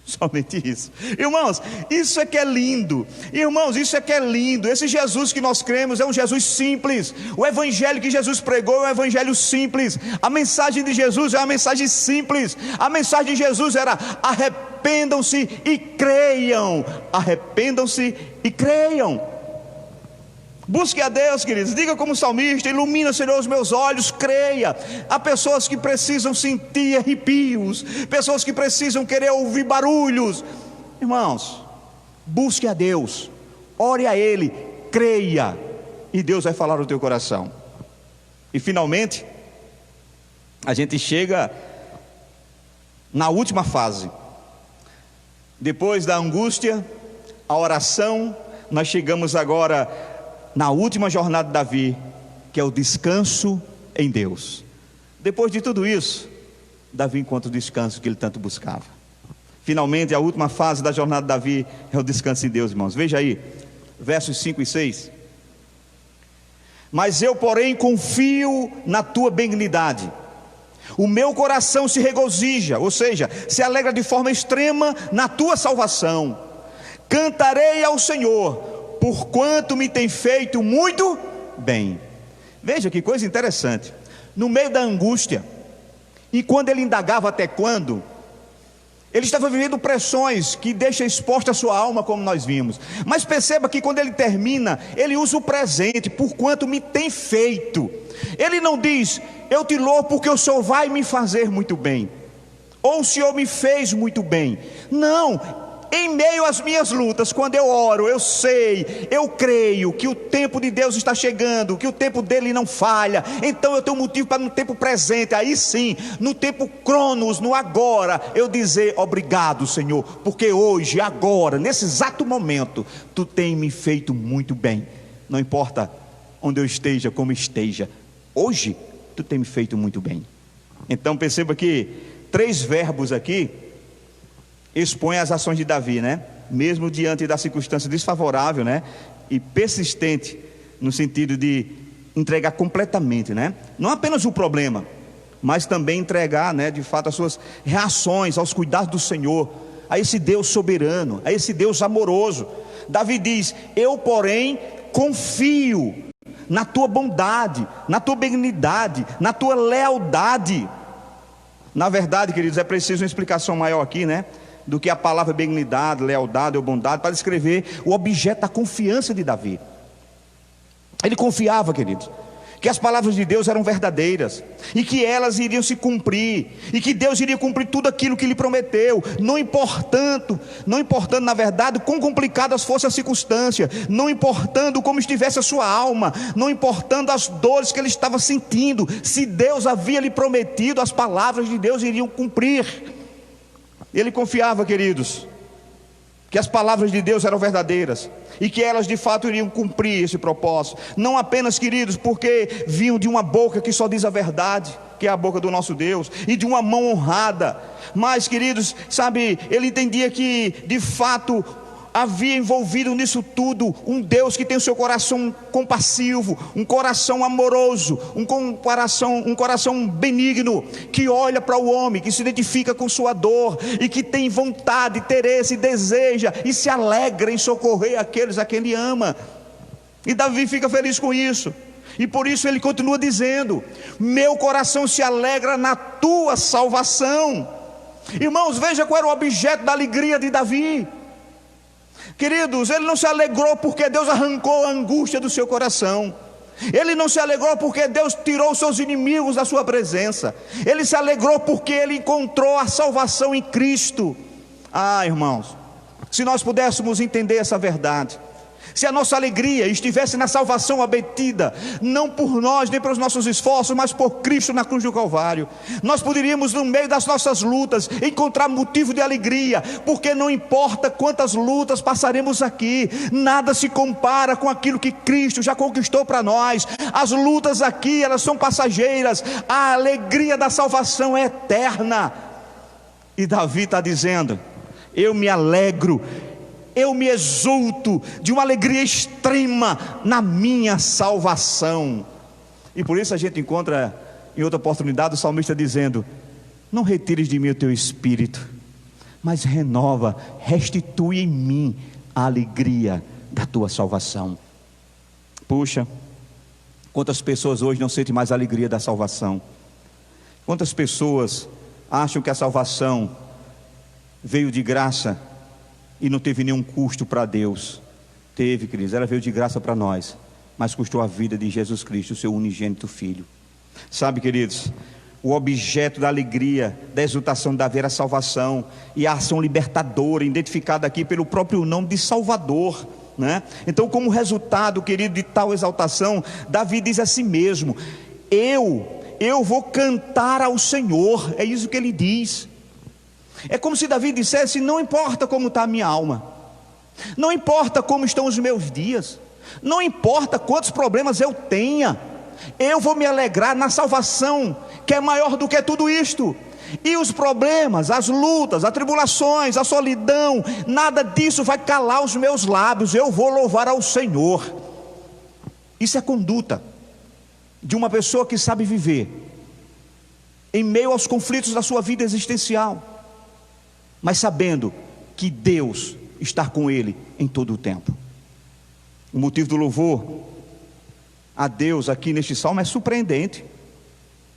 somente isso. Irmãos, isso é que é lindo. Irmãos, isso é que é lindo. Esse Jesus que nós cremos é um Jesus simples. O evangelho que Jesus pregou é um evangelho simples. A mensagem de Jesus é uma mensagem simples. A mensagem de Jesus era: arrependam-se e creiam. Arrependam-se e creiam. Busque a Deus, queridos. Diga como salmista: ilumina, Senhor, os meus olhos, creia. Há pessoas que precisam sentir arrepios, pessoas que precisam querer ouvir barulhos. Irmãos, busque a Deus, ore a Ele, creia, e Deus vai falar no teu coração. E finalmente, a gente chega na última fase. Depois da angústia, a oração, nós chegamos agora na última jornada de Davi, que é o descanso em Deus. Depois de tudo isso, Davi encontra o descanso que ele tanto buscava. Finalmente, a última fase da jornada de Davi é o descanso em Deus, irmãos. Veja aí, versos 5 e 6. Mas eu, porém, confio na tua benignidade. O meu coração se regozija, ou seja, se alegra de forma extrema na tua salvação. Cantarei ao Senhor, porquanto me tem feito muito bem. Veja que coisa interessante. No meio da angústia, e quando ele indagava até quando, ele estava vivendo pressões que deixam exposta a sua alma, como nós vimos. Mas perceba que quando ele termina, ele usa o presente: porquanto me tem feito. Ele não diz: eu te louvo porque o Senhor vai me fazer muito bem, ou o Senhor me fez muito bem. Não. Em meio às minhas lutas, quando eu oro, eu sei, eu creio que o tempo de Deus está chegando, que o tempo dele não falha. Então eu tenho motivo para, no tempo presente, aí sim, no tempo cronos, no agora, eu dizer: obrigado, Senhor, porque hoje, agora, nesse exato momento, tu tem me feito muito bem. Não importa onde eu esteja, como esteja, hoje tu tem me feito muito bem. Então perceba que 3 verbos aqui expõe as ações de Davi, né? Mesmo diante da circunstância desfavorável, né? E persistente, no sentido de entregar completamente, né? Não apenas o problema, mas também entregar, né, de fato, as suas reações aos cuidados do Senhor, a esse Deus soberano, a esse Deus amoroso. Davi diz: eu, porém, confio na tua bondade, na tua benignidade, na tua lealdade. Na verdade, queridos, é preciso uma explicação maior aqui, né, do que a palavra benignidade, lealdade ou bondade, para descrever o objeto da confiança de Davi. Ele confiava, queridos, que as palavras de Deus eram verdadeiras, e que elas iriam se cumprir, e que Deus iria cumprir tudo aquilo que lhe prometeu, não importando na verdade quão complicadas fossem as circunstâncias, não importando como estivesse a sua alma, não importando as dores que ele estava sentindo. Se Deus havia lhe prometido, as palavras de Deus iriam cumprir. Ele confiava, queridos, que as palavras de Deus eram verdadeiras, e que elas de fato iriam cumprir esse propósito. Não apenas, queridos, porque vinham de uma boca que só diz a verdade, que é a boca do nosso Deus, e de uma mão honrada, mas, queridos, sabe, ele entendia que de fato havia envolvido nisso tudo um Deus que tem o seu coração compassivo, um coração amoroso, um coração benigno, que olha para o homem, que se identifica com sua dor, e que tem vontade, interesse, deseja e se alegra em socorrer aqueles a quem ele ama. E Davi fica feliz com isso, e por isso ele continua dizendo: meu coração se alegra na tua salvação. Irmãos, veja qual era o objeto da alegria de Davi. Queridos, ele não se alegrou porque Deus arrancou a angústia do seu coração. Ele não se alegrou porque Deus tirou os seus inimigos da sua presença. Ele se alegrou porque ele encontrou a salvação em Cristo. Irmãos, se nós pudéssemos entender essa verdade, Se a nossa alegria estivesse na salvação obtida, não por nós, nem pelos nossos esforços, mas por Cristo na cruz do Calvário, nós poderíamos, no meio das nossas lutas, encontrar motivo de alegria, porque não importa quantas lutas passaremos aqui, nada se compara com aquilo que Cristo já conquistou para nós. As lutas aqui, elas são passageiras, a alegria da salvação é eterna. E Davi está dizendo: eu me alegro, eu me exulto de uma alegria extrema na minha salvação. E por isso a gente encontra em outra oportunidade o salmista dizendo: não retires de mim o teu espírito, mas renova, restitui em mim a alegria da tua salvação. Puxa, quantas pessoas hoje não sentem mais a alegria da salvação? Quantas pessoas acham que a salvação veio de graça e não teve nenhum custo para Deus? Teve, queridos, ela veio de graça para nós, mas custou a vida de Jesus Cristo, o seu unigênito Filho. Sabe, queridos, o objeto da alegria, da exultação de Davi era a salvação, e a ação libertadora, identificada aqui pelo próprio nome de Salvador, né? Então, como resultado, querido, de tal exaltação, Davi diz a si mesmo: eu vou cantar ao Senhor. É isso que ele diz. É como se Davi dissesse: não importa como está a minha alma, não importa como estão os meus dias, não importa quantos problemas eu tenha, eu vou me alegrar na salvação, que é maior do que tudo isto. E os problemas, as lutas, as tribulações, a solidão, nada disso vai calar os meus lábios. Eu vou louvar ao Senhor. Isso é conduta de uma pessoa que sabe viver em meio aos conflitos da sua vida existencial, mas sabendo que Deus está com ele em todo o tempo. O motivo do louvor a Deus aqui neste salmo é surpreendente.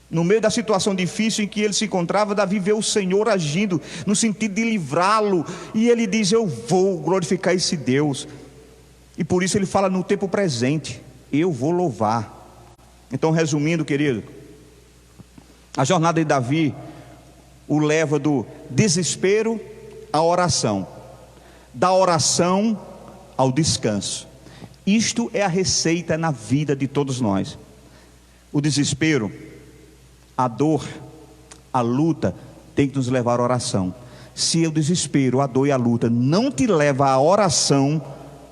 No meio da situação difícil em que ele se encontrava, Davi vê o Senhor agindo no sentido de livrá-lo, e ele diz: eu vou glorificar esse Deus. E por isso ele fala no tempo presente: eu vou louvar. Então, resumindo, querido, a jornada de Davi o leva do desespero à oração, da oração ao descanso. Isto é a receita na vida de todos nós. O desespero, a dor, a luta tem que nos levar à oração. Se o desespero, a dor e a luta não te leva à oração,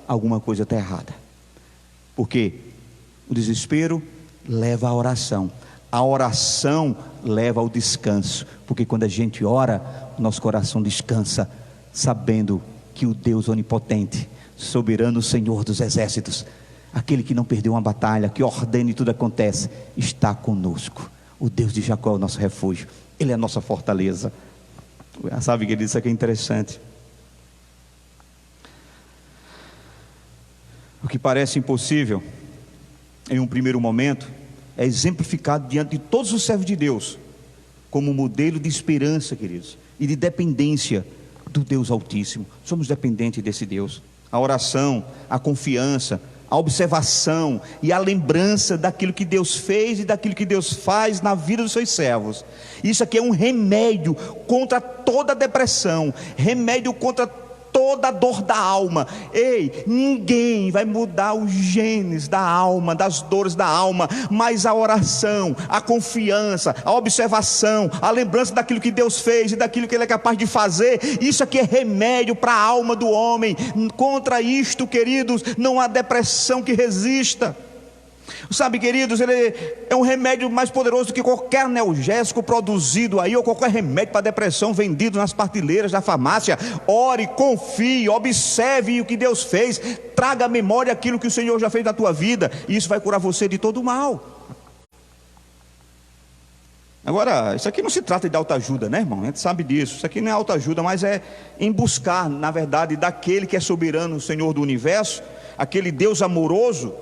alguma coisa está errada. Porque o desespero leva à oração, a oração leva ao descanso. Porque quando a gente ora, o nosso coração descansa, sabendo que o Deus onipotente, soberano, Senhor dos exércitos, aquele que não perdeu uma batalha, que ordena e tudo acontece, está conosco. O Deus de Jacó é o nosso refúgio, Ele é a nossa fortaleza. Sabe, querido, isso aqui é interessante. O que parece impossível em um primeiro momento é exemplificado diante de todos os servos de Deus como um modelo de esperança, queridos, e de dependência do Deus Altíssimo. Somos dependentes desse Deus. A oração, a confiança, a observação e a lembrança daquilo que Deus fez e daquilo que Deus faz na vida dos seus servos. Isso aqui é um remédio contra toda depressão, remédio contra toda a dor da alma. Ei, ninguém vai mudar os genes da alma, das dores da alma, mas a oração, a confiança, a observação, a lembrança daquilo que Deus fez e daquilo que Ele é capaz de fazer, isso aqui é remédio para a alma do homem. Contra isto, queridos, não há depressão que resista. Sabe, queridos, ele é um remédio mais poderoso do que qualquer analgésico produzido aí, ou qualquer remédio para depressão vendido nas prateleiras da farmácia. Ore, confie, observe o que Deus fez, traga à memória aquilo que o Senhor já fez na tua vida, e isso vai curar você de todo o mal. Agora, isso aqui não se trata de autoajuda, né, irmão? A gente sabe disso. Isso aqui não é autoajuda, mas é em buscar, na verdade, daquele que é soberano, o Senhor do universo, aquele Deus amoroso,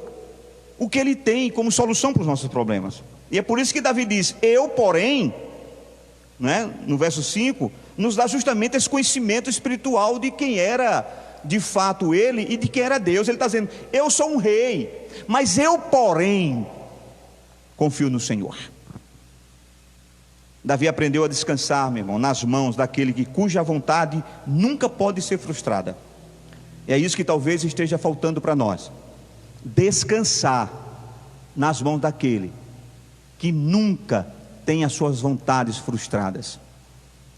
o que Ele tem como solução para os nossos problemas. E é por isso que Davi diz: eu, porém, né, no verso 5, nos dá justamente esse conhecimento espiritual de quem era de fato Ele e de quem era Deus. Ele está dizendo: eu sou um rei, mas eu, porém, confio no Senhor. Davi aprendeu a descansar, meu irmão, nas mãos daquele cuja vontade nunca pode ser frustrada. É isso que talvez esteja faltando para nós. Descansar nas mãos daquele que nunca tem as suas vontades frustradas.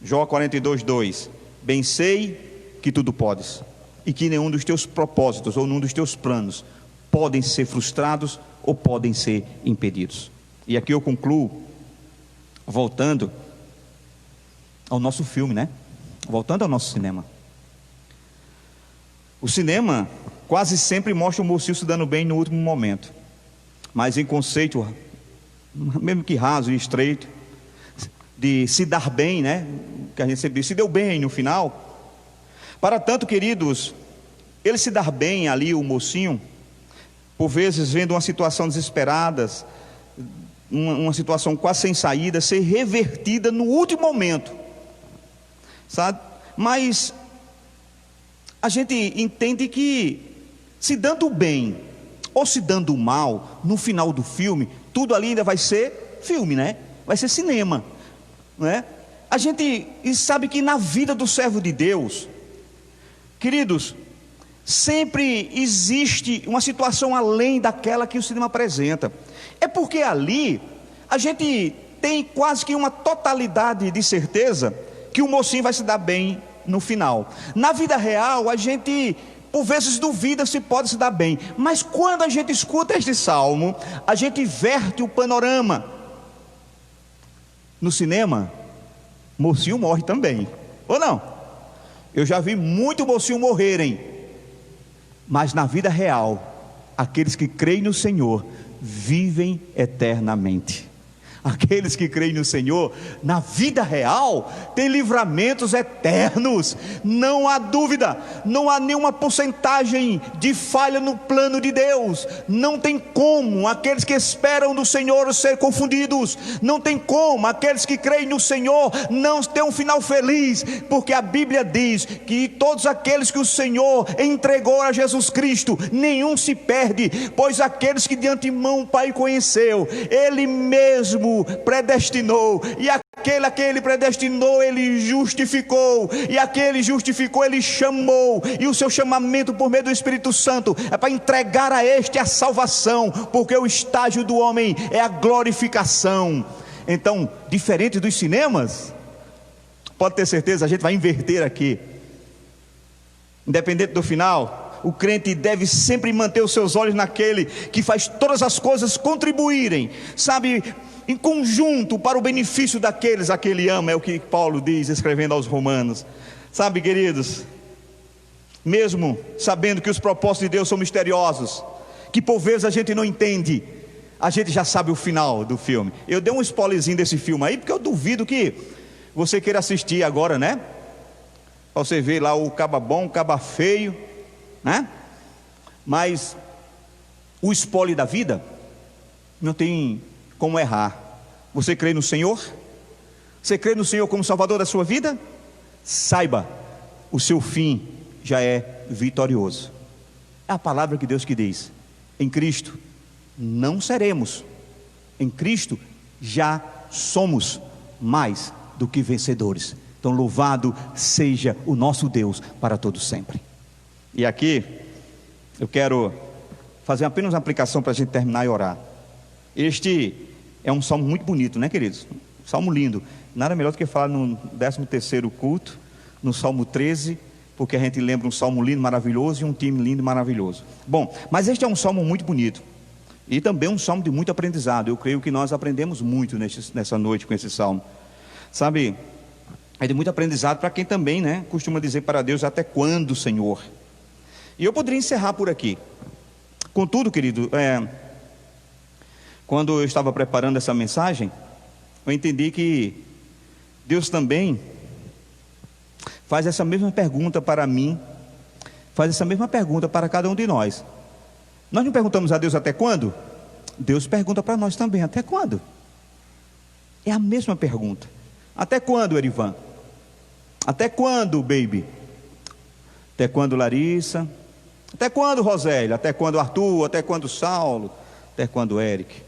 Jó 42:2: bem sei que tudo podes, e que nenhum dos teus propósitos ou nenhum dos teus planos podem ser frustrados ou podem ser impedidos. E aqui eu concluo, voltando ao nosso filme, né? Voltando ao nosso cinema. O cinema quase sempre mostra o mocinho se dando bem no último momento, mas em conceito, mesmo que raso e estreito, de se dar bem, né? Que a gente sempre diz, se deu bem no final. Para tanto, queridos, ele se dar bem ali, o mocinho, por vezes vendo uma situação desesperada, uma situação quase sem saída, ser revertida no último momento, sabe? Mas a gente entende que se dando bem ou se dando mal, no final do filme, tudo ali ainda vai ser filme, né? Vai ser cinema, não é? A gente sabe que na vida do servo de Deus, queridos, sempre existe uma situação além daquela que o cinema apresenta. É porque ali a gente tem quase que uma totalidade de certeza que o mocinho vai se dar bem no final. Na vida real, a gente por vezes duvida se pode se dar bem, mas quando a gente escuta este salmo, a gente inverte o panorama. No cinema, mocinho morre também, ou não? Eu já vi muito mocinho morrerem, mas na vida real, aqueles que creem no Senhor vivem eternamente. Aqueles que creem no Senhor, na vida real, têm livramentos eternos. Não há dúvida, não há nenhuma porcentagem de falha no plano de Deus. Não tem como aqueles que esperam no Senhor ser confundidos. Não tem como aqueles que creem no Senhor não ter um final feliz, porque a Bíblia diz que todos aqueles que o Senhor entregou a Jesus Cristo, nenhum se perde, pois aqueles que de antemão o Pai conheceu, Ele mesmo predestinou, e aquele a quem Ele predestinou, Ele justificou, e aquele justificou, Ele chamou, e o seu chamamento por meio do Espírito Santo é para entregar a este a salvação, porque o estágio do homem é a glorificação. Então, diferente dos cinemas, pode ter certeza, a gente vai inverter aqui. Independente do final, o crente deve sempre manter os seus olhos naquele que faz todas as coisas contribuírem, sabe, em conjunto para o benefício daqueles a que Ele ama. É o que Paulo diz escrevendo aos Romanos. Sabe, queridos, mesmo sabendo que os propósitos de Deus são misteriosos, que por vezes a gente não entende, a gente já sabe o final do filme. Eu dei um spoilerzinho desse filme aí, porque eu duvido que você queira assistir agora, né? Você vê lá o caba bom, o caba feio, né? Mas o spoiler da vida não tem como errar. Você crê no Senhor? Você crê no Senhor como Salvador da sua vida? Saiba, o seu fim já é vitorioso. É a palavra que Deus que diz: em Cristo não seremos, em Cristo já somos mais do que vencedores. Então louvado seja o nosso Deus para todo sempre. E aqui eu quero fazer apenas uma aplicação para a gente terminar e orar. Este é um salmo muito bonito, né, queridos? Salmo lindo. Nada melhor do que falar no 13º culto, no Salmo 13, porque a gente lembra um salmo lindo, maravilhoso, e um time lindo e maravilhoso. Bom, mas este é um salmo muito bonito, e também um salmo de muito aprendizado. Eu creio que nós aprendemos muito nessa noite com esse salmo. Sabe, é de muito aprendizado para quem também, né, costuma dizer para Deus: até quando, Senhor? E eu poderia encerrar por aqui. Contudo, querido, quando eu estava preparando essa mensagem, eu entendi que Deus também faz essa mesma pergunta para mim, faz essa mesma pergunta para cada um de nós. Nós não perguntamos a Deus até quando? Deus pergunta para nós também: até quando? É a mesma pergunta. Até quando, Erivan? Até quando, baby? Até quando, Larissa? Até quando, Rosélia? Até quando, Arthur? Até quando, Saulo? Até quando, Eric?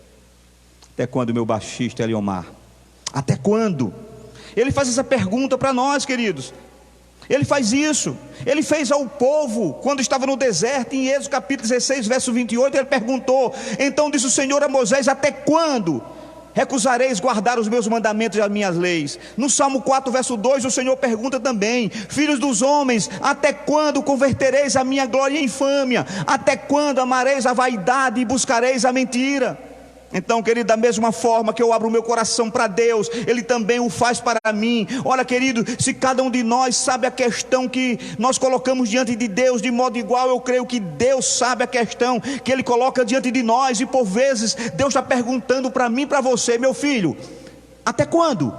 Até quando, meu baixista Eliomar? Até quando? Ele faz essa pergunta para nós, queridos. Ele faz isso. Ele fez ao povo quando estava no deserto. Em Êxodo capítulo 16 verso 28, ele perguntou: então disse o Senhor a Moisés: até quando recusareis guardar os meus mandamentos e as minhas leis? No Salmo 4 verso 2, o Senhor pergunta também: filhos dos homens, até quando convertereis a minha glória em infâmia? Até quando amareis a vaidade e buscareis a mentira? Então, querido, da mesma forma que eu abro o meu coração para Deus, Ele também o faz para mim. Olha, querido, se cada um de nós sabe a questão que nós colocamos diante de Deus de modo igual, eu creio que Deus sabe a questão que Ele coloca diante de nós. E por vezes Deus está perguntando para mim e para você: meu filho, até quando?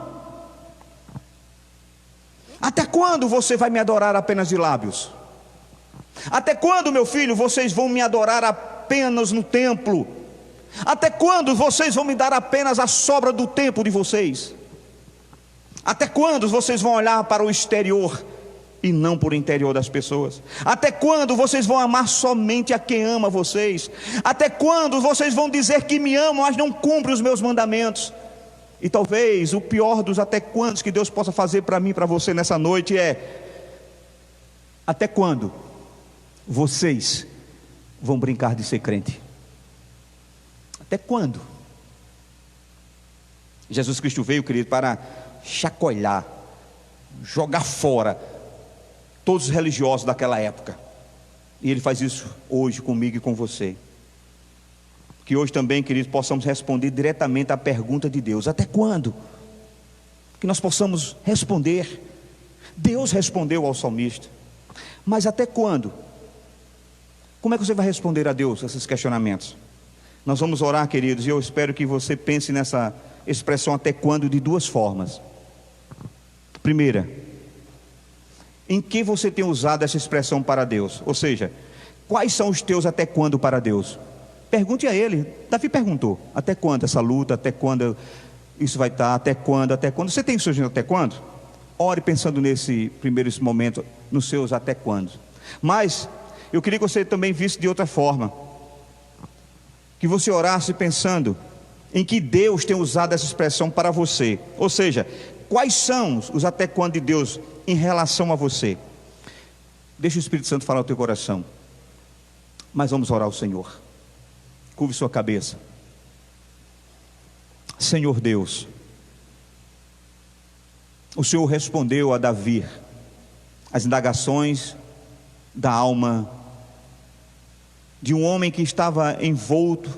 Até quando você vai me adorar apenas de lábios? Até quando, meu filho, vocês vão me adorar apenas no templo? Até quando vocês vão me dar apenas a sobra do tempo de vocês? Até quando vocês vão olhar para o exterior e não para o interior das pessoas? Até quando vocês vão amar somente a quem ama vocês? Até quando vocês vão dizer que me amam, mas não cumprem os meus mandamentos? E talvez o pior dos até quantos que Deus possa fazer para mim e para você nessa noite é: até quando vocês vão brincar de ser crente? Até quando? Jesus Cristo veio, querido, para chacoalhar, jogar fora todos os religiosos daquela época. E Ele faz isso hoje comigo e com você. Que hoje também, querido, possamos responder diretamente à pergunta de Deus: até quando? Que nós possamos responder. Deus respondeu ao salmista, mas até quando? Como é que você vai responder a Deus esses questionamentos? Nós vamos orar, queridos, e eu espero que você pense nessa expressão até quando de duas formas. Primeira, em que você tem usado essa expressão para Deus? Ou seja, quais são os teus até quando para Deus? Pergunte a Ele. Davi perguntou: até quando essa luta? Até quando isso vai estar? Até quando? Até quando? Você tem surgindo até quando? Ore pensando nesse primeiro momento, nos seus até quando. Mas eu queria que você também visse de outra forma, que você orasse pensando em que Deus tem usado essa expressão para você. Ou seja, quais são os até quando de Deus em relação a você? Deixa o Espírito Santo falar ao teu coração. Mas vamos orar ao Senhor. Curve sua cabeça. Senhor Deus, o Senhor respondeu a Davi as indagações da alma de um homem que estava envolto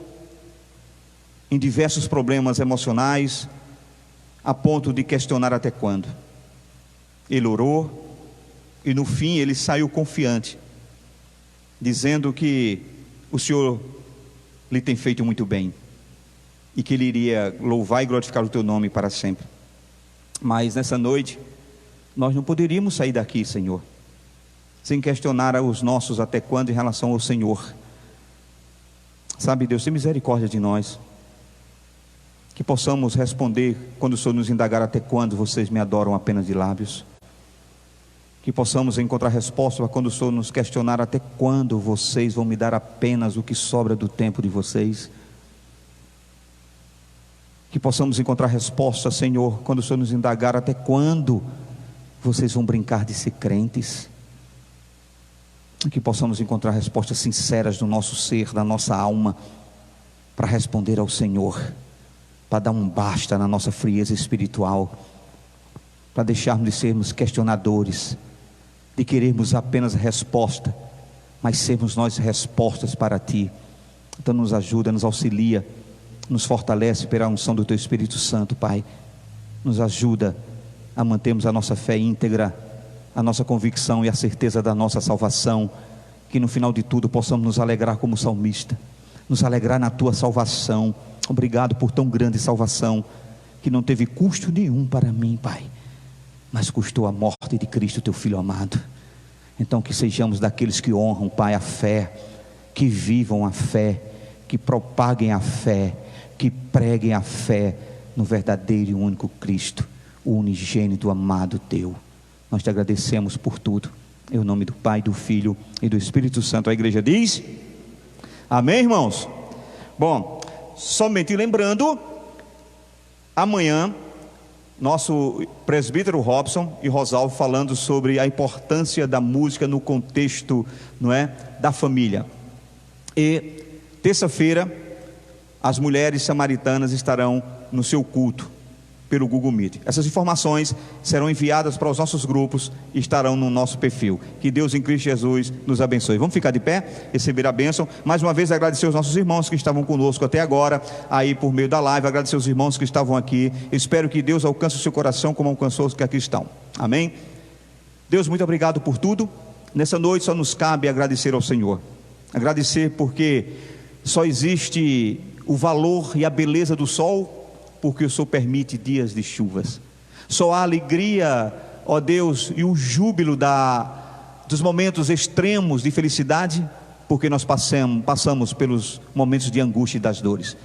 em diversos problemas emocionais, a ponto de questionar até quando. Ele orou e no fim ele saiu confiante, dizendo que o Senhor lhe tem feito muito bem e que ele iria louvar e glorificar o teu nome para sempre. Mas nessa noite nós não poderíamos sair daqui, Senhor, sem questionar os nossos até quando em relação ao Senhor. Sabe, Deus, tem misericórdia de nós, que possamos responder quando o Senhor nos indagar: até quando vocês me adoram apenas de lábios? Que possamos encontrar resposta quando o Senhor nos questionar: até quando vocês vão me dar apenas o que sobra do tempo de vocês? Que possamos encontrar resposta, Senhor, quando o Senhor nos indagar: até quando vocês vão brincar de ser crentes? Que possamos encontrar respostas sinceras do nosso ser, da nossa alma, para responder ao Senhor, para dar um basta na nossa frieza espiritual, para deixarmos de sermos questionadores, de querermos apenas resposta, mas sermos nós respostas para Ti. Então nos ajuda, nos auxilia, nos fortalece pela unção do Teu Espírito Santo, Pai. Nos ajuda a mantermos a nossa fé íntegra, a nossa convicção e a certeza da nossa salvação, que no final de tudo possamos nos alegrar como salmista, nos alegrar na Tua salvação. Obrigado por tão grande salvação, que não teve custo nenhum para mim, Pai, mas custou a morte de Cristo, Teu Filho amado. Então que sejamos daqueles que honram, Pai, a fé, que vivam a fé, que propaguem a fé, que preguem a fé no verdadeiro e único Cristo, o unigênito amado Teu. Nós Te agradecemos por tudo, em nome do Pai, do Filho e do Espírito Santo. A igreja diz amém, irmãos? Bom, somente lembrando, amanhã nosso presbítero Robson e Rosalvo falando sobre a importância da música no contexto, não é, da família. E terça-feira as mulheres samaritanas estarão no seu culto pelo Google Meet. Essas informações serão enviadas para os nossos grupos e estarão no nosso perfil. Que Deus em Cristo Jesus nos abençoe. Vamos ficar de pé, receber a bênção. Mais uma vez agradecer aos nossos irmãos que estavam conosco até agora, aí por meio da live. Agradecer aos irmãos que estavam aqui. Espero que Deus alcance o seu coração como alcançou os que aqui estão. Amém? Deus, muito obrigado por tudo. Nessa noite só nos cabe agradecer ao Senhor. Agradecer porque só existe o valor e a beleza do sol porque o Senhor permite dias de chuvas. Só há alegria, ó Deus, e o júbilo dos momentos extremos de felicidade, porque nós passamos pelos momentos de angústia e das dores.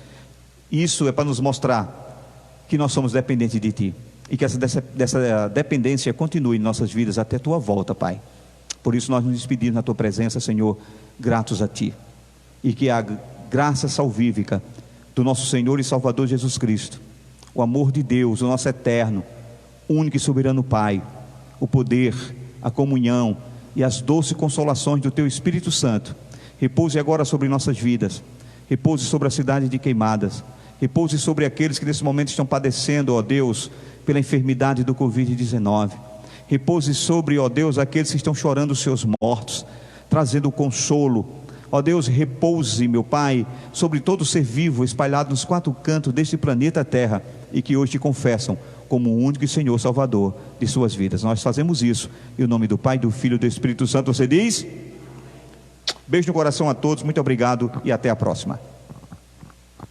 Isso é para nos mostrar que nós somos dependentes de Ti, e que dessa dependência continue em nossas vidas até a Tua volta, Pai. Por isso nós nos despedimos na Tua presença, Senhor, gratos a Ti, e que a graça salvífica do nosso Senhor e Salvador Jesus Cristo, o amor de Deus, o nosso eterno, único e soberano Pai, o poder, a comunhão e as doces consolações do Teu Espírito Santo, repouse agora sobre nossas vidas, repouse sobre a cidade de Queimadas, repouse sobre aqueles que nesse momento estão padecendo, ó Deus, pela enfermidade do Covid-19, repouse sobre, ó Deus, aqueles que estão chorando os seus mortos, trazendo consolo. Ó Deus, repouse, meu Pai, sobre todo ser vivo espalhado nos 4 cantos deste planeta Terra e que hoje te confessam como o único e Senhor Salvador de suas vidas. Nós fazemos isso em nome do Pai, do Filho e do Espírito Santo. Você diz? Beijo no coração a todos, muito obrigado e até a próxima.